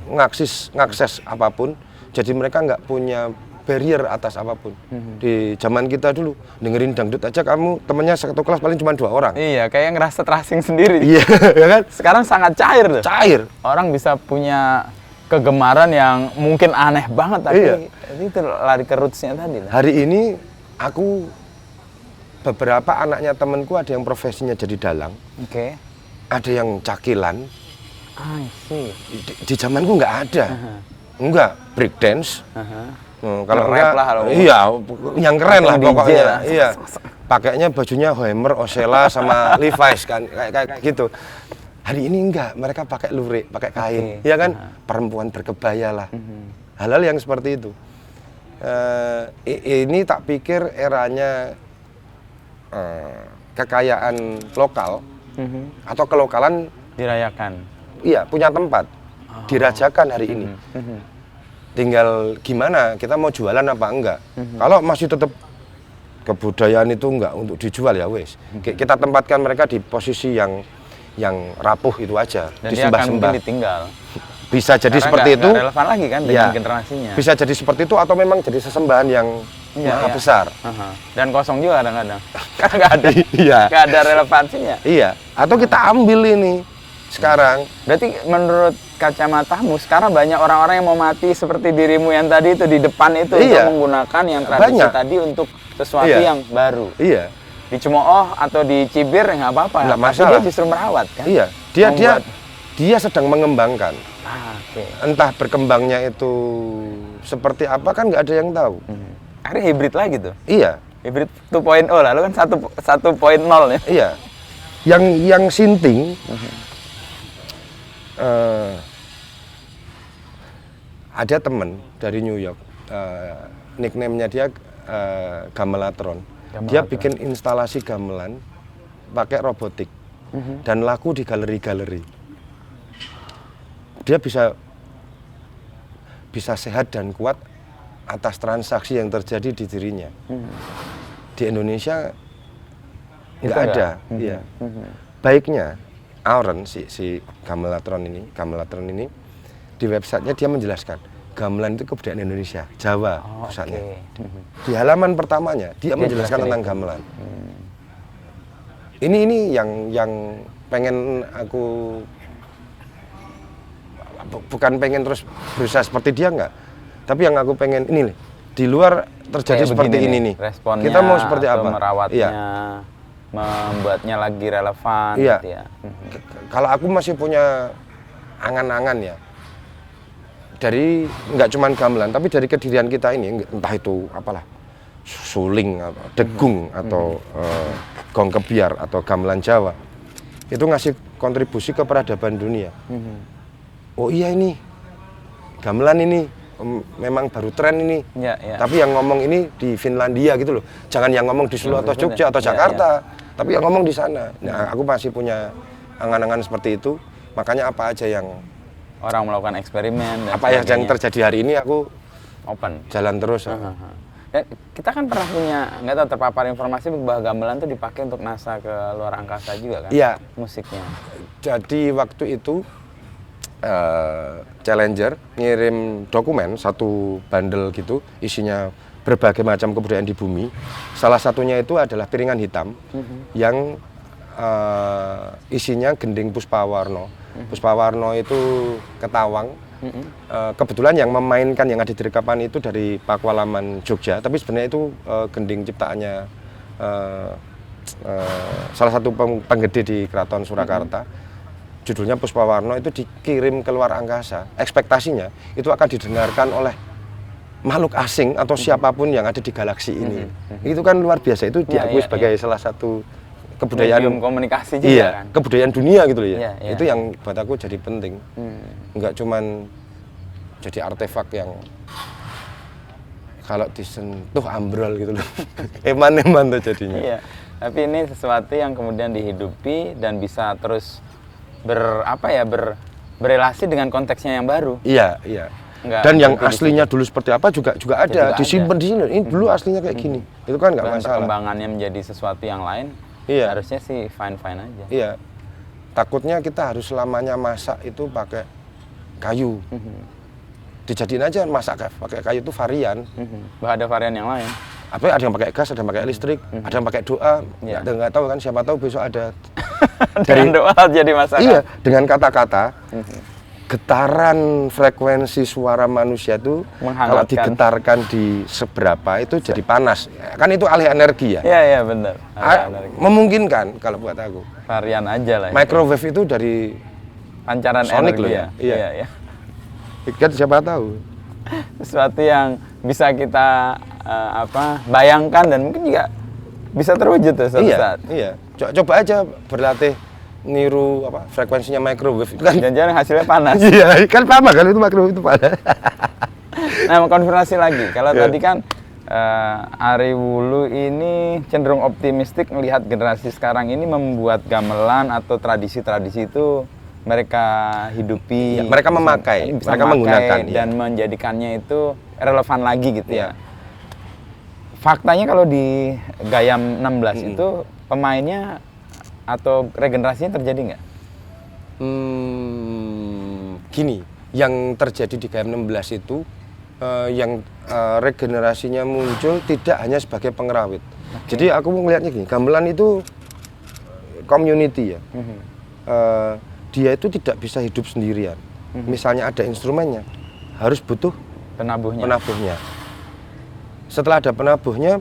ngakses apapun. Jadi mereka nggak punya barrier atas apapun. Di zaman kita dulu dengerin dangdut aja kamu temennya satu kelas paling cuma 2 orang. Iya, kayak ngerasa terasing sendiri. Iya, ya kan? Sekarang sangat cair tuh. Cair. Orang bisa punya kegemaran yang mungkin aneh banget, tapi itu lari ke roots-nya tadi. Hari ini aku beberapa anaknya temenku ada yang profesinya jadi dalang. Oke. Ada yang cakilan. I see. Di zamanku nggak ada. Enggak, break dance. Kalau rap enggak, lah, iya, yang keren lah DJ pokoknya. lah. Iya. Pakainya bajunya Hoemer, Osella sama Levi's kan, kayak gitu. Hari ini enggak, mereka pakai lurik, pakai kain, ya kan? Perempuan berkebaya lah. Hal-hal yang seperti itu. Ini tak pikir eranya kekayaan lokal atau kelokalan dirayakan. Iya, punya tempat, dirajakan hari ini. Tinggal gimana kita mau jualan apa enggak. Kalau masih tetap kebudayaan itu enggak untuk dijual ya wes. Kita tempatkan mereka di posisi yang rapuh itu aja, dan dia akan mungkin ditinggal. Bisa jadi karena seperti itu. Nggak relevan lagi kan dengan generasinya. Bisa jadi seperti itu atau memang jadi sesembahan yang maha besar. Dan kosong juga kadang-kadang. Karena nggak ada, nggak ada relevansinya. Iya. Atau kita ambil ini sekarang. Berarti menurut kacamatamu sekarang banyak orang-orang yang mau mati seperti dirimu yang tadi itu di depan itu untuk menggunakan yang tradisi tadi untuk sesuatu yang baru. Iya. Dicemooh atau dicibir nggak apa-apa. Nggak masalah. Dia justru merawat kan. Iya. Dia sedang mengembangkan. Entah berkembangnya itu seperti apa kan nggak ada yang tahu. Akhirnya hybrid lagi tuh. Iya. Hybrid 2.0 lalu kan 1.0 ya. Iya. Yang sinting ada temen dari New York, nickname-nya dia Gamelatron. Dia bikin instalasi gamelan pakai robotik dan laku di galeri-galeri. Dia bisa sehat dan kuat atas transaksi yang terjadi di dirinya. Di Indonesia nggak ada. Iya. Baiknya Auren si Gamelatron ini di websitenya dia menjelaskan gamelan itu kebudayaan Indonesia, Jawa pusatnya. Di halaman pertamanya dia menjelaskan tentang gamelan. Ini yang pengen aku bukan pengen terus berusaha seperti dia enggak, tapi yang aku pengen ini nih di luar terjadi seperti ini nih. Responnya kita mau seperti apa? Merawatnya, membuatnya lagi relevan. Iya. Gitu ya. Kalau aku masih punya angan-angan ya. Dari nggak cuman gamelan, tapi dari kedirian kita ini, entah itu apalah, suling, degung, atau gong kebiar, atau gamelan Jawa, itu ngasih kontribusi ke peradaban dunia. Oh iya ini, gamelan ini memang baru tren ini, tapi yang ngomong ini di Finlandia gitu loh. Jangan yang ngomong di Solo atau Jogja atau Jakarta, tapi yang ngomong di sana. Nah, aku masih punya angan-angan seperti itu, makanya apa aja yang orang melakukan eksperimen dan apa yang terjadi hari ini aku open jalan terus. Kita kan pernah punya, nggak tahu terpapar informasi bahwa gamelan itu dipakai untuk NASA ke luar angkasa juga kan? Iya. Musiknya. Jadi waktu itu Challenger ngirim dokumen satu bundle gitu, isinya berbagai macam kebudayaan di bumi. Salah satunya itu adalah piringan hitam yang isinya gending Puspawarno. Puspawarno itu Ketawang. Kebetulan yang memainkan yang ada di rekapan itu dari Pakualaman Jogja, tapi sebenarnya itu gending ciptaannya salah satu penggede di Keraton Surakarta. Judulnya Puspawarno, itu dikirim ke luar angkasa. Ekspektasinya itu akan didengarkan oleh makhluk asing atau siapapun yang ada di galaksi ini. Itu kan luar biasa, itu diakui sebagai salah satu kebudayaan medium komunikasi juga kan? Kebudayaan dunia gitu loh ya. Itu yang buat aku jadi penting. Enggak cuman jadi artefak yang kalau disentuh ambrol gitu loh. Eman-eman tuh jadinya. Iya. Tapi ini sesuatu yang kemudian dihidupi dan bisa terus berrelasi dengan konteksnya yang baru. Iya. Dan yang aslinya dulu seperti apa juga ada, disimpan di sini. Ini dulu aslinya kayak gini. Itu kan nggak masalah. Perkembangannya menjadi sesuatu yang lain. Harusnya sih fine aja. Iya. Takutnya kita harus selamanya masak itu pakai kayu. dijadiin aja masak pakai kayu itu varian. Ada varian yang lain. Apa ada yang pakai gas, ada yang pakai listrik, ada yang pakai doa. Nggak tahu kan, siapa tahu besok ada dengan doa jadi masakan. Iya, dengan kata-kata getaran frekuensi suara manusia itu kalau digetarkan di seberapa itu jadi panas. Kan itu alih energi ya. Iya, benar. Memungkinkan kalau buat aku. Varian aja lah. Microwave itu dari pancaran sonic energi loh ya. Iya. Kan siapa tahu. Sesuatu yang bisa kita bayangkan dan mungkin juga bisa terwujud tuh suatu saat. Iya. Coba aja berlatih niru frekuensinya microwave itu kan. Jangan-jangan hasilnya panas. Iya, kan sama kan itu microwave itu panas. Nah, konfirmasi lagi. Kalau tadi kan Ari Wulu ini cenderung optimistik melihat generasi sekarang ini membuat gamelan atau tradisi-tradisi itu mereka hidupi, mereka memakai, mereka menggunakan dan menjadikannya itu relevan lagi gitu ya. Faktanya kalau di Gayam 16 itu pemainnya atau regenerasinya terjadi nggak? Gini, yang terjadi di Gayam 16 itu yang regenerasinya muncul tidak hanya sebagai pengrawit. Jadi aku melihatnya gini, gamelan itu community ya. Dia itu tidak bisa hidup sendirian. Misalnya ada instrumennya, harus butuh penabuhnya. Setelah ada penabuhnya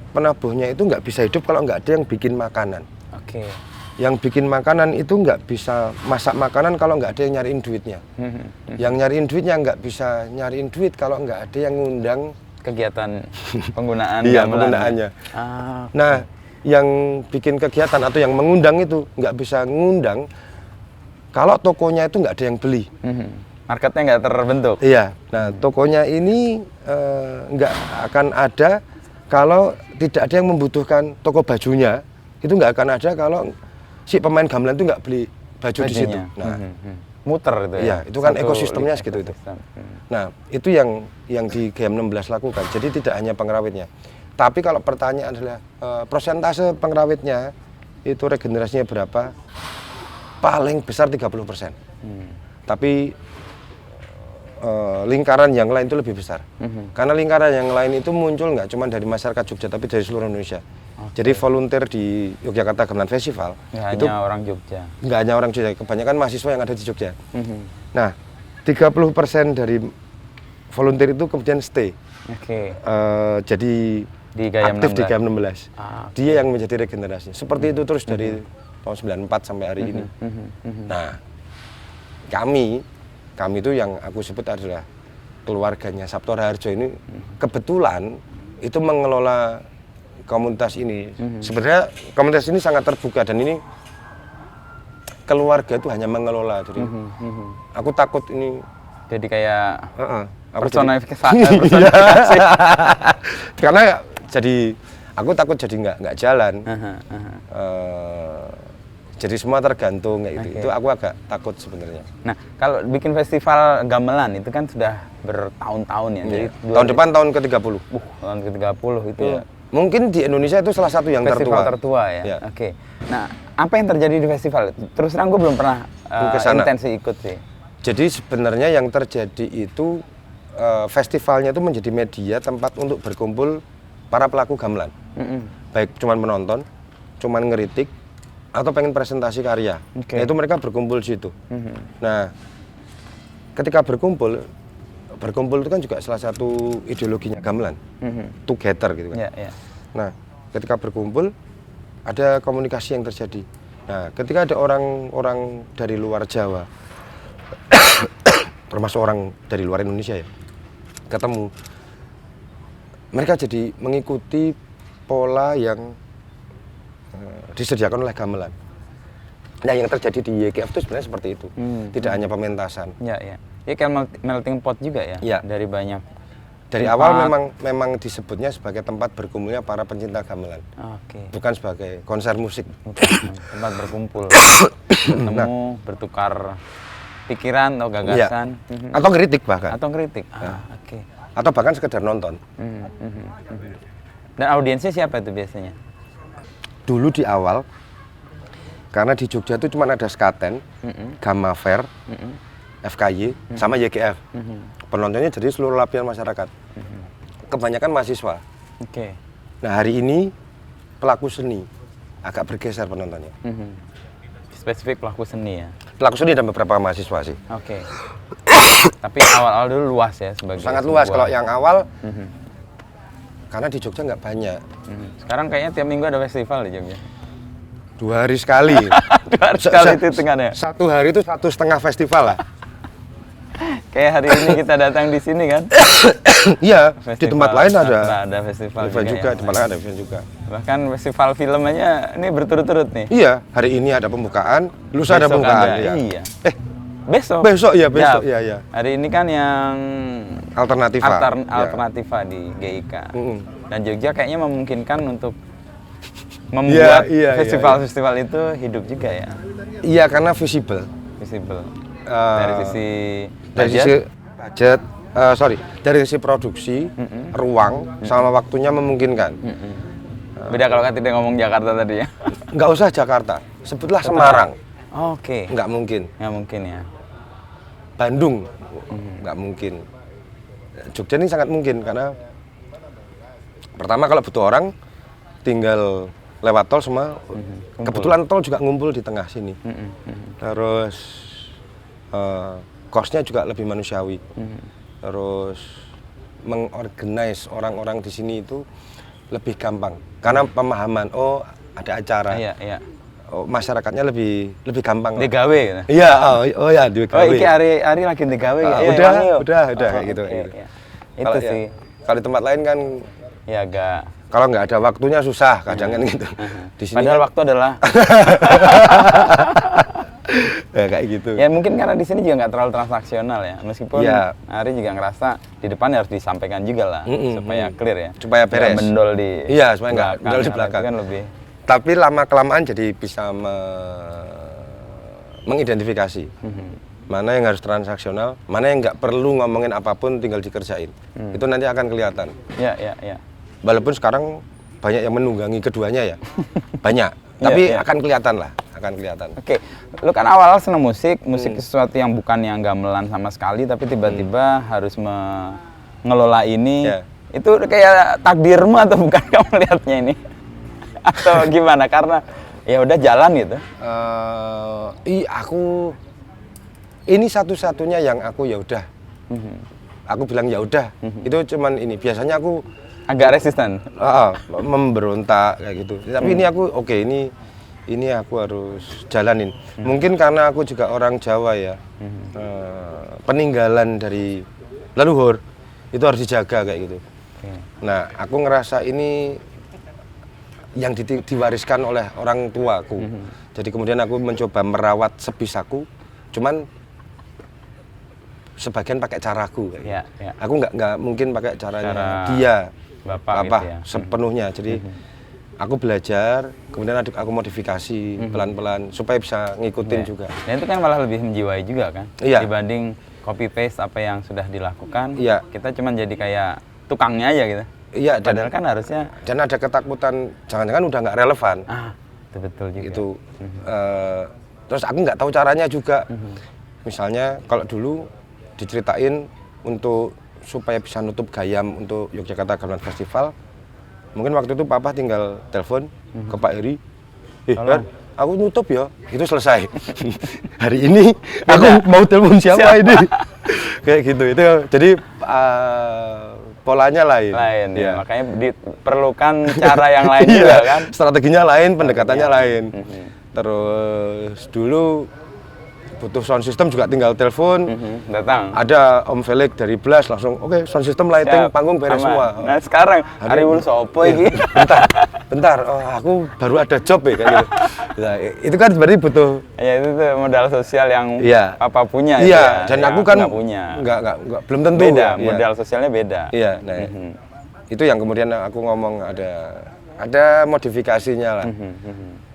itu nggak bisa hidup kalau nggak ada yang bikin makanan. Oke. Yang bikin makanan itu nggak bisa masak makanan kalau nggak ada yang nyariin duitnya. Yang nyariin duitnya nggak bisa nyariin duit kalau nggak ada yang ngundang kegiatan penggunaan penggunaannya. Nah, yang bikin kegiatan atau yang mengundang itu nggak bisa ngundang kalau tokonya itu nggak ada yang beli. Marketnya nggak terbentuk. Iya. Nah, tokonya ini nggak akan ada kalau tidak ada yang membutuhkan toko bajunya. Itu nggak akan ada kalau si pemain gamelan itu nggak beli baju di situ. Nah, muter itu ya. Iya, itu kan ekosistemnya segitu itu. Nah, itu yang di Gayam 16 lakukan. Jadi tidak hanya pengrawitnya. Tapi kalau pertanyaan adalah persentase pengrawitnya itu regenerasinya berapa? Paling besar 30%. Tapi lingkaran yang lain itu lebih besar. Karena lingkaran yang lain itu muncul nggak cuma dari masyarakat Jogja, tapi dari seluruh Indonesia. Jadi volunteer di Yogyakarta Gamelan Festival itu hanya orang Jogja. Nggak hanya orang Jogja, kebanyakan mahasiswa yang ada di Jogja. Nah, 30% dari volunteer itu kemudian stay. Jadi di Gayam aktif 16. di Gayam 16. Dia yang menjadi regenerasi. Seperti itu terus dari tahun 94 sampai hari ini. Nah, kami itu yang aku sebut adalah keluarganya Sabto Raharjo ini kebetulan itu mengelola komunitas ini. Sebenarnya komunitas ini sangat terbuka dan ini keluarga itu hanya mengelola. Jadi aku takut ini jadi kayak personifikasi. Karena jadi aku takut jadi nggak jalan. Jadi semua tergantung kayak gitu. Itu aku agak takut sebenarnya. Nah, kalau bikin festival gamelan itu kan sudah bertahun-tahun ya. Jadi tahun depan tahun ke-30. Tahun ke-30 itu. Mungkin di Indonesia itu salah satu yang festival tertua ya. Oke. Nah, apa yang terjadi di festival? Terus terang gue belum pernah intensi ikut sih. Jadi sebenarnya yang terjadi itu festivalnya itu menjadi media tempat untuk berkumpul para pelaku gamelan. Baik cuman menonton, cuman ngeritik, atau pengen presentasi karya. Nah, itu mereka berkumpul di situ. Nah, ketika berkumpul itu kan juga salah satu ideologinya gamelan. Together gitu kan. Nah, ketika berkumpul ada komunikasi yang terjadi. Nah, ketika ada orang-orang dari luar Jawa, termasuk orang dari luar Indonesia ya, ketemu, mereka jadi mengikuti pola yang disediakan oleh gamelan. Nah, yang terjadi di YGF itu sebenarnya seperti itu. Tidak hanya pementasan. Ya kayak melting pot juga ya. Dari banyak. Dari awal memang disebutnya sebagai tempat berkumpulnya para pencinta gamelan. Bukan sebagai konser musik. Tempat berkumpul. Bertemu, bertukar pikiran atau gagasan. Atau kritik bahkan. Atau bahkan sekedar nonton. Dan audiensnya siapa itu biasanya? Dulu di awal, karena di Jogja itu cuma ada Skaten, Gamma Fair, FKY sama YGF. Penontonnya jadi seluruh lapisan masyarakat. Kebanyakan mahasiswa. Oke. Nah hari ini pelaku seni agak bergeser penontonnya. Spesifik pelaku seni ya? Pelaku seni dan beberapa mahasiswa sih. Oke. Tapi awal-awal dulu luas ya sebagai sangat luas. Kalau yang awal, karena di Jogja nggak banyak. Sekarang kayaknya tiap minggu ada festival di Jogja. 2 hari sekali. 2 hari sekali itu hitungannya? 1 hari itu 1,5 festival lah. Kayak hari ini kita datang di sini kan? Iya, di tempat lain ada. Ada festival juga, ya, di tempat lain ada event juga. Bahkan festival film aja ini berturut-turut nih. Iya, hari ini ada pembukaan, lusa ada pembukaan. Iya. Besok. Besok ya, besok ya, ya. Hari ini kan yang Alternativa di GIK. Dan Jogja kayaknya memungkinkan untuk membuat festival-festival itu hidup juga ya. Iya, karena visible. Dari sisi budget, dari sisi produksi, ruang, sama waktunya memungkinkan. Beda kalau kan tidak ngomong Jakarta tadi ya. Nggak usah Jakarta, sebutlah Semarang. Oke. Nggak mungkin. Nggak mungkin ya. Bandung, nggak mungkin. Jogja ini sangat mungkin karena pertama kalau butuh orang, tinggal lewat tol semua. Kebetulan tol juga ngumpul di tengah sini. Terus kosnya juga lebih manusiawi. Terus mengorganize orang-orang di sini itu lebih gampang karena pemahaman ada acara. Oh, masyarakatnya lebih gampang. Digawe gitu. Iya, ya digawe. Iki hari lagi digawe ya. Udah kayak gitu. Itu sih. Kalau di tempat lain kan ya agak kalau nggak ada waktunya susah kadang kan gitu. Di sini padahal waktu adalah ya kayak gitu. Ya mungkin karena di sini juga nggak terlalu transaksional ya. Meskipun Ari juga ngerasa di depan harus disampaikan juga lah supaya clear ya. Supaya beres. Mendol di supaya nggak mendol di belakang. Kan lebih. Tapi lama kelamaan jadi bisa mengidentifikasi mana yang harus transaksional, mana yang nggak perlu ngomongin apapun tinggal dikerjain. Itu nanti akan kelihatan. Ya. Walaupun sekarang banyak yang menunggangi keduanya ya, banyak. Tapi akan kelihatan lah. Oke, lu kan awal seneng musik sesuatu yang bukan yang gamelan sama sekali, tapi tiba-tiba harus mengelola ini. Itu kayak takdirmu atau bukan kamu lihatnya ini? Atau gimana? Karena ya udah jalan gitu. Aku ini satu-satunya yang aku ya udah. Aku bilang ya udah. Itu cuman ini. Biasanya aku agak resisten. Memberontak kayak gitu. Tapi ini aku ini aku harus jalanin. Mungkin karena aku juga orang Jawa ya. Peninggalan dari leluhur itu harus dijaga kayak gitu. Nah, aku ngerasa ini yang diwariskan oleh orang tuaku. Jadi kemudian aku mencoba merawat sebisaku. Cuman sebagian pakai caraku. Aku nggak mungkin pakai caranya dia, bapak gitu ya. Sepenuhnya. Jadi aku belajar, kemudian aku modifikasi pelan-pelan supaya bisa ngikutin juga. Dan itu kan malah lebih menjiwai juga kan, dibanding copy paste apa yang sudah dilakukan. Kita cuma jadi kayak tukangnya aja gitu. Padahal kan harusnya. Dan ada ketakutan, jangan-jangan udah nggak relevan. Itu betul juga. Itu. Terus aku nggak tahu caranya juga. Misalnya kalau dulu diceritain untuk supaya bisa nutup gayam untuk Yogyakarta Gamelan Festival. Mungkin waktu itu papa tinggal telepon ke Pak Eri, aku nutup ya, itu selesai. Hari ini aku mau telepon siapa ini? Kayak gitu, itu jadi polanya lain. Makanya diperlukan cara yang lain juga kan? Strateginya lain, pendekatannya lain. Terus dulu butuh sound system juga tinggal telepon, datang. Ada Om Felix dari Blast langsung, oke, sound system, lighting, panggung beres semua. Nah sekarang hari ini sopo ini? Bentar, aku baru ada job ya kayak gitu. Nah, itu kan berarti butuh. Ya itu tuh modal sosial yang papa punya. Dan aku kan nggak belum tentu. Beda, modal sosialnya beda. Nah itu yang kemudian aku ngomong ada modifikasinya lah.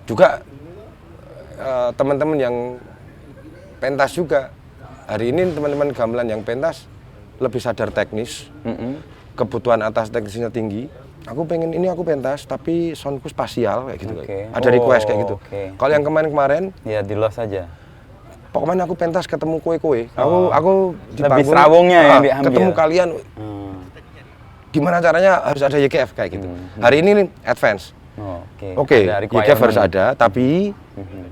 Juga teman-teman yang pentas juga. Hari ini teman-teman gamelan yang pentas lebih sadar teknis. Kebutuhan atas teknisnya tinggi. Aku pengen ini aku pentas tapi soundku spasial kayak gitu. Ada request kayak gitu. Kalau yang kemarin-kemarin ya di los aja. pokoknya aku pentas ketemu kowe. Aku di lebih panggung, serawungnya yang diambil. ketemu kalian. Gimana caranya harus ada YGF kayak gitu. Hari ini nih advance. Oke, YGF harus ada, tapi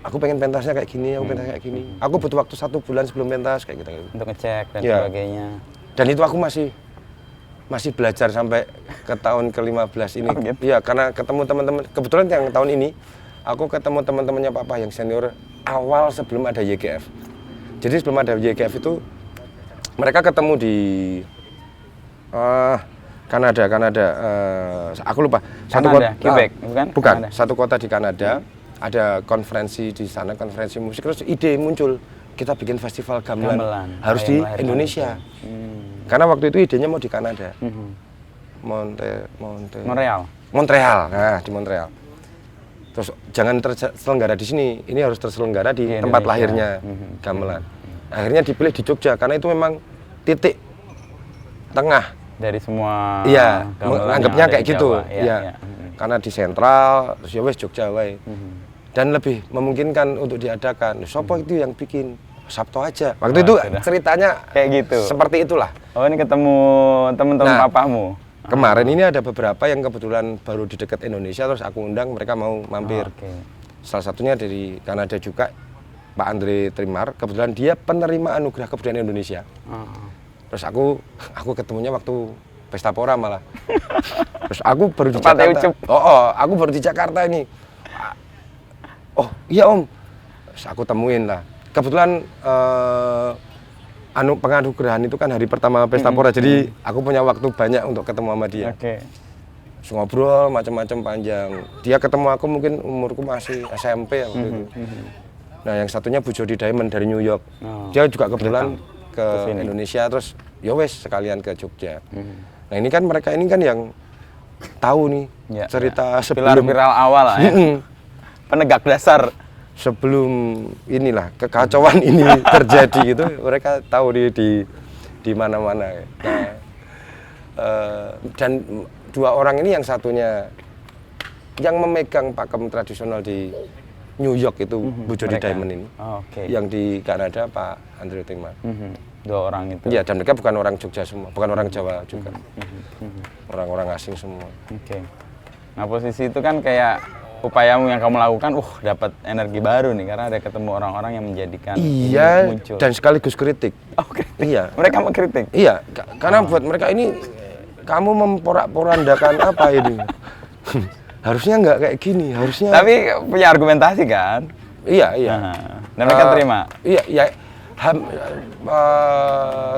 aku pengen pentasnya kayak gini, aku pentasnya kayak gini. Aku butuh waktu 1 bulan sebelum pentas kayak gitu. Untuk ngecek dan sebagainya. Dan itu aku masih belajar sampai ke tahun ke-15 ini. Iya, karena ketemu teman-teman. Kebetulan yang tahun ini aku ketemu teman-temannya Papa yang senior awal sebelum ada YGF. Jadi sebelum ada YGF itu mereka ketemu di Kanada. Aku lupa. Satu kota Quebec, bukan? Satu kota di Kanada. Ada konferensi di sana, konferensi musik. Terus ide muncul, kita bikin festival gamelan. Harus di Indonesia. Karena waktu itu idenya mau di Kanada. Montreal. Nah, di Montreal. Terus jangan terselenggara di sini. Ini harus terselenggara di tempat lahirnya gamelan. Akhirnya dipilih di Jogja karena itu memang titik tengah dari semua. Iya, anggapnya kayak gitu. Iya. Karena di sentral, terus ya wes Jogja wae. Dan lebih memungkinkan untuk diadakan. Sopo itu yang bikin? Sabto aja. Waktu itu ceritanya kayak gitu. Seperti itulah. Oh, ini ketemu teman-teman papamu. Kemarin ini ada beberapa yang kebetulan baru di dekat Indonesia, terus aku undang, mereka mau mampir. Salah satunya dari Kanada juga, Pak Andre Trimar. Kebetulan dia penerima anugerah kebudayaan Indonesia. Terus aku ketemunya waktu Pesta Pora malah. Terus aku baru di Jakarta. Aku baru di Jakarta ini. Oh iya Om. Terus aku temuin lah. Kebetulan penganugerahan itu kan hari pertama Pesta Pora, jadi aku punya waktu banyak untuk ketemu sama dia. Terus ngobrol macam-macam panjang. Dia ketemu aku mungkin umurku masih SMP waktu itu. Nah yang satunya Bu Jody Diamond dari New York. Dia juga kebetulan ke Indonesia, terus ya wes sekalian ke Jogja. Nah ini kan mereka ini kan yang tahu nih cerita sebelum viral awal lah ya. Penegak dasar sebelum inilah kekacauan ini terjadi gitu, mereka tahu di mana-mana. Nah, dan dua orang ini yang satunya yang memegang pakem tradisional di New York itu Bu Jody Diamond ini, yang di Kanada Pak Andre Trimar. Dua orang itu. Iya, dan mereka bukan orang Jogja semua, bukan orang Jawa juga, orang-orang asing semua. Nah posisi itu kan kayak upayamu yang kamu lakukan, dapat energi baru nih karena ada ketemu orang-orang yang menjadikan ini muncul. Dan sekaligus kritik. Kritik. Iya. Mereka mengkritik. Iya, karena buat mereka ini kamu memporak-porandakan apa ini? Harusnya nggak kayak gini, harusnya. Tapi punya argumentasi kan? Iya. Dan mereka terima. Iya.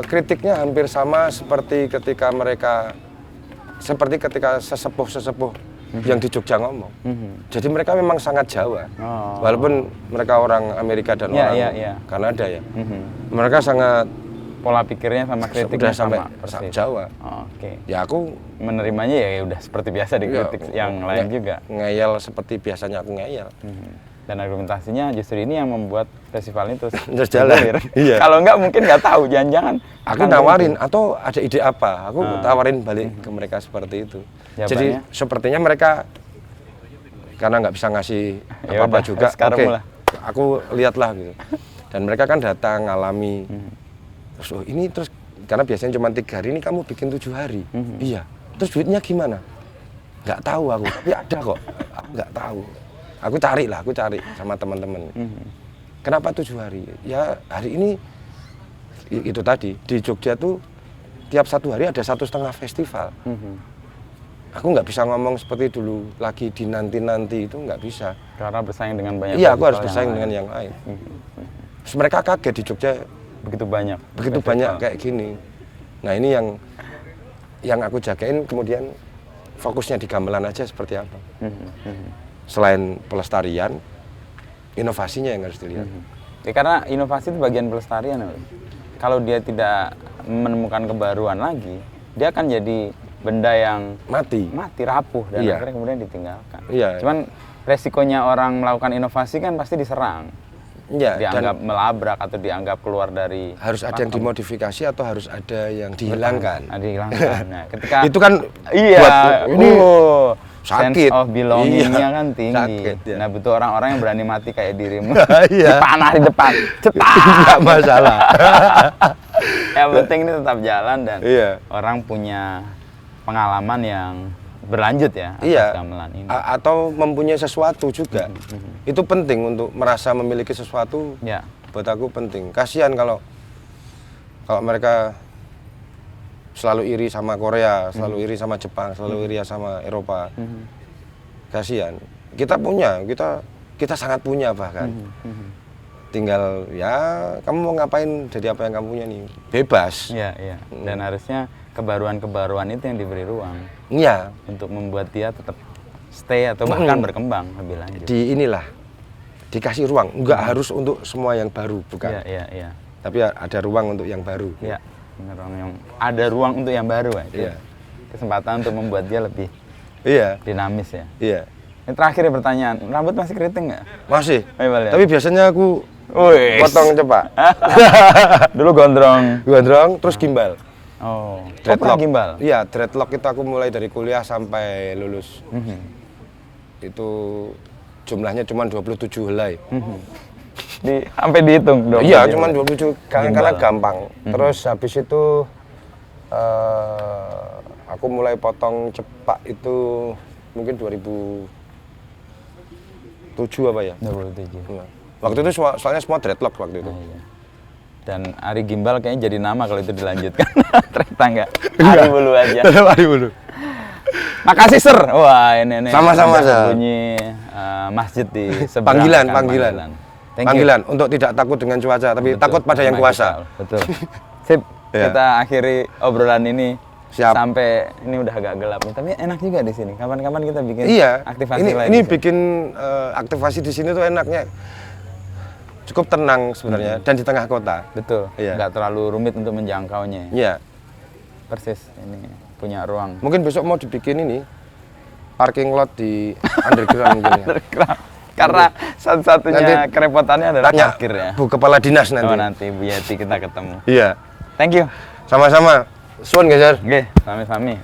Kritiknya hampir sama seperti ketika sesepuh yang di Jogja ngomong. Jadi mereka memang sangat Jawa. Walaupun mereka orang Amerika dan orang Kanada ya. Mereka sangat pola pikirnya sama kritiknya sama Jawa. Ya aku menerimanya ya udah seperti biasa dikritik yang lain juga. Ngeyel seperti biasanya aku ngeyel. Dan argumentasinya justru ini yang membuat festival itu terus jalan. Iya. Kalau enggak mungkin nggak tahu, jangan-jangan aku nawarin atau ada ide apa, aku tawarin balik ke mereka seperti itu. Jawabannya? Jadi sepertinya mereka karena nggak bisa ngasih apa-apa juga, aku lihatlah gitu. Dan mereka kan datang ngalami, terus karena biasanya cuma 3 hari, ini kamu bikin 7 hari. Iya. Terus duitnya gimana? Nggak tahu aku, tapi ada kok. Aku nggak tahu. Aku cari sama teman-teman. Kenapa 7 hari? Ya hari ini itu tadi di Jogja tuh tiap 1 hari ada 1,5 festival. Aku nggak bisa ngomong seperti dulu lagi di nanti itu nggak bisa. Karena bersaing dengan banyak. Iya, aku harus bersaing dengan yang lain. Terus mereka kaget di Jogja begitu banyak kayak gini. Nah ini yang aku jagain, kemudian fokusnya di gamelan aja seperti apa. Selain pelestarian, inovasinya yang harus dilihat. Karena inovasi itu bagian pelestarian. Kalau dia tidak menemukan kebaruan lagi, dia akan jadi benda yang mati rapuh dan akhirnya kemudian ditinggalkan. Cuman resikonya orang melakukan inovasi kan pasti diserang. Dianggap melabrak atau dianggap keluar dari harus ada yang dimodifikasi atau harus ada yang dihilangkan. Dihilangkan. Nah, ketika itu kan buat ini sakit. Sense of belonging-nya Iya, kan tinggi. sakit, ya. Nah, butuh orang-orang yang berani mati kayak dirimu. Iya. Panah di depan. Cepat. Nggak masalah. Yang penting ini tetap jalan dan Iya. orang punya pengalaman yang berlanjut ya atas Iya. gamelan ini. Atau mempunyai sesuatu juga. Itu penting untuk merasa memiliki sesuatu. Ya. Buat aku penting. Kasihan kalau mereka selalu iri sama Korea, selalu iri sama Jepang, selalu iri sama Eropa. Kasihan. Kita punya, kita sangat punya bahkan. Tinggal ya kamu mau ngapain dari apa yang kamu punya nih, bebas. Iya, iya. Dan harusnya kebaruan-kebaruan itu yang diberi ruang. Iya. Untuk membuat dia tetap stay atau bahkan berkembang lebih lanjut. Dikasih ruang, nggak harus untuk semua yang baru, bukan. Iya, iya, iya. Tapi ada ruang untuk yang baru. Iya. Ada ruang untuk yang baru, itu Iya. kesempatan untuk membuat dia lebih Iya. dinamis ya. Iya. Yang terakhir ya pertanyaan, rambut masih keriting nggak? Masih. Ya? Tapi biasanya aku Wih. potong cepat. Dulu gondrong. Gondrong, terus gimbal. Oh, Dreadlock. gimbal. Iya, dreadlock itu aku mulai dari kuliah sampai lulus. Itu jumlahnya cuma 27 helai. Sampai dihitung dong. Iya, cuma 27 karena Gimbal. gampang. Terus habis itu aku mulai potong cepak itu mungkin 2007 apa ya? 27. Iya. Waktu itu soalnya semua dreadlock waktu itu. Iya. Dan Ari Gimbal kayaknya jadi nama kalau itu dilanjutkan. Ternyata enggak. Ari Bulu aja. Ari Bulu. Makasih, Sir. Wah, ini. Sama-sama, udah Sir. bunyi masjid di seberang. Panggilan. Thank you. Panggilan untuk tidak takut dengan cuaca, tapi Betul. takut pada yang kuasa. Betul. Sip. Iya. Kita akhiri obrolan ini. Siap. Sampai ini udah agak gelap nih, tapi enak juga di sini. Kapan-kapan kita bikin aktivasi ini, lain. Ini di sini. bikin aktivasi di sini tuh enaknya cukup tenang sebenarnya dan di tengah kota. Betul. Iya. Nggak terlalu rumit untuk menjangkaunya. Iya. Persis. Ini punya ruang. Mungkin besok mau dibikin ini parking lot di underground mungkin. Underground. Karena satu-satunya Nanti kerepotannya adalah Tanya parkir ya. Bu Kepala Dinas nanti. Oh, nanti Bu Yeti kita ketemu. Iya. Thank you. Sama-sama. Suan, Geser. Oke, sami-sami.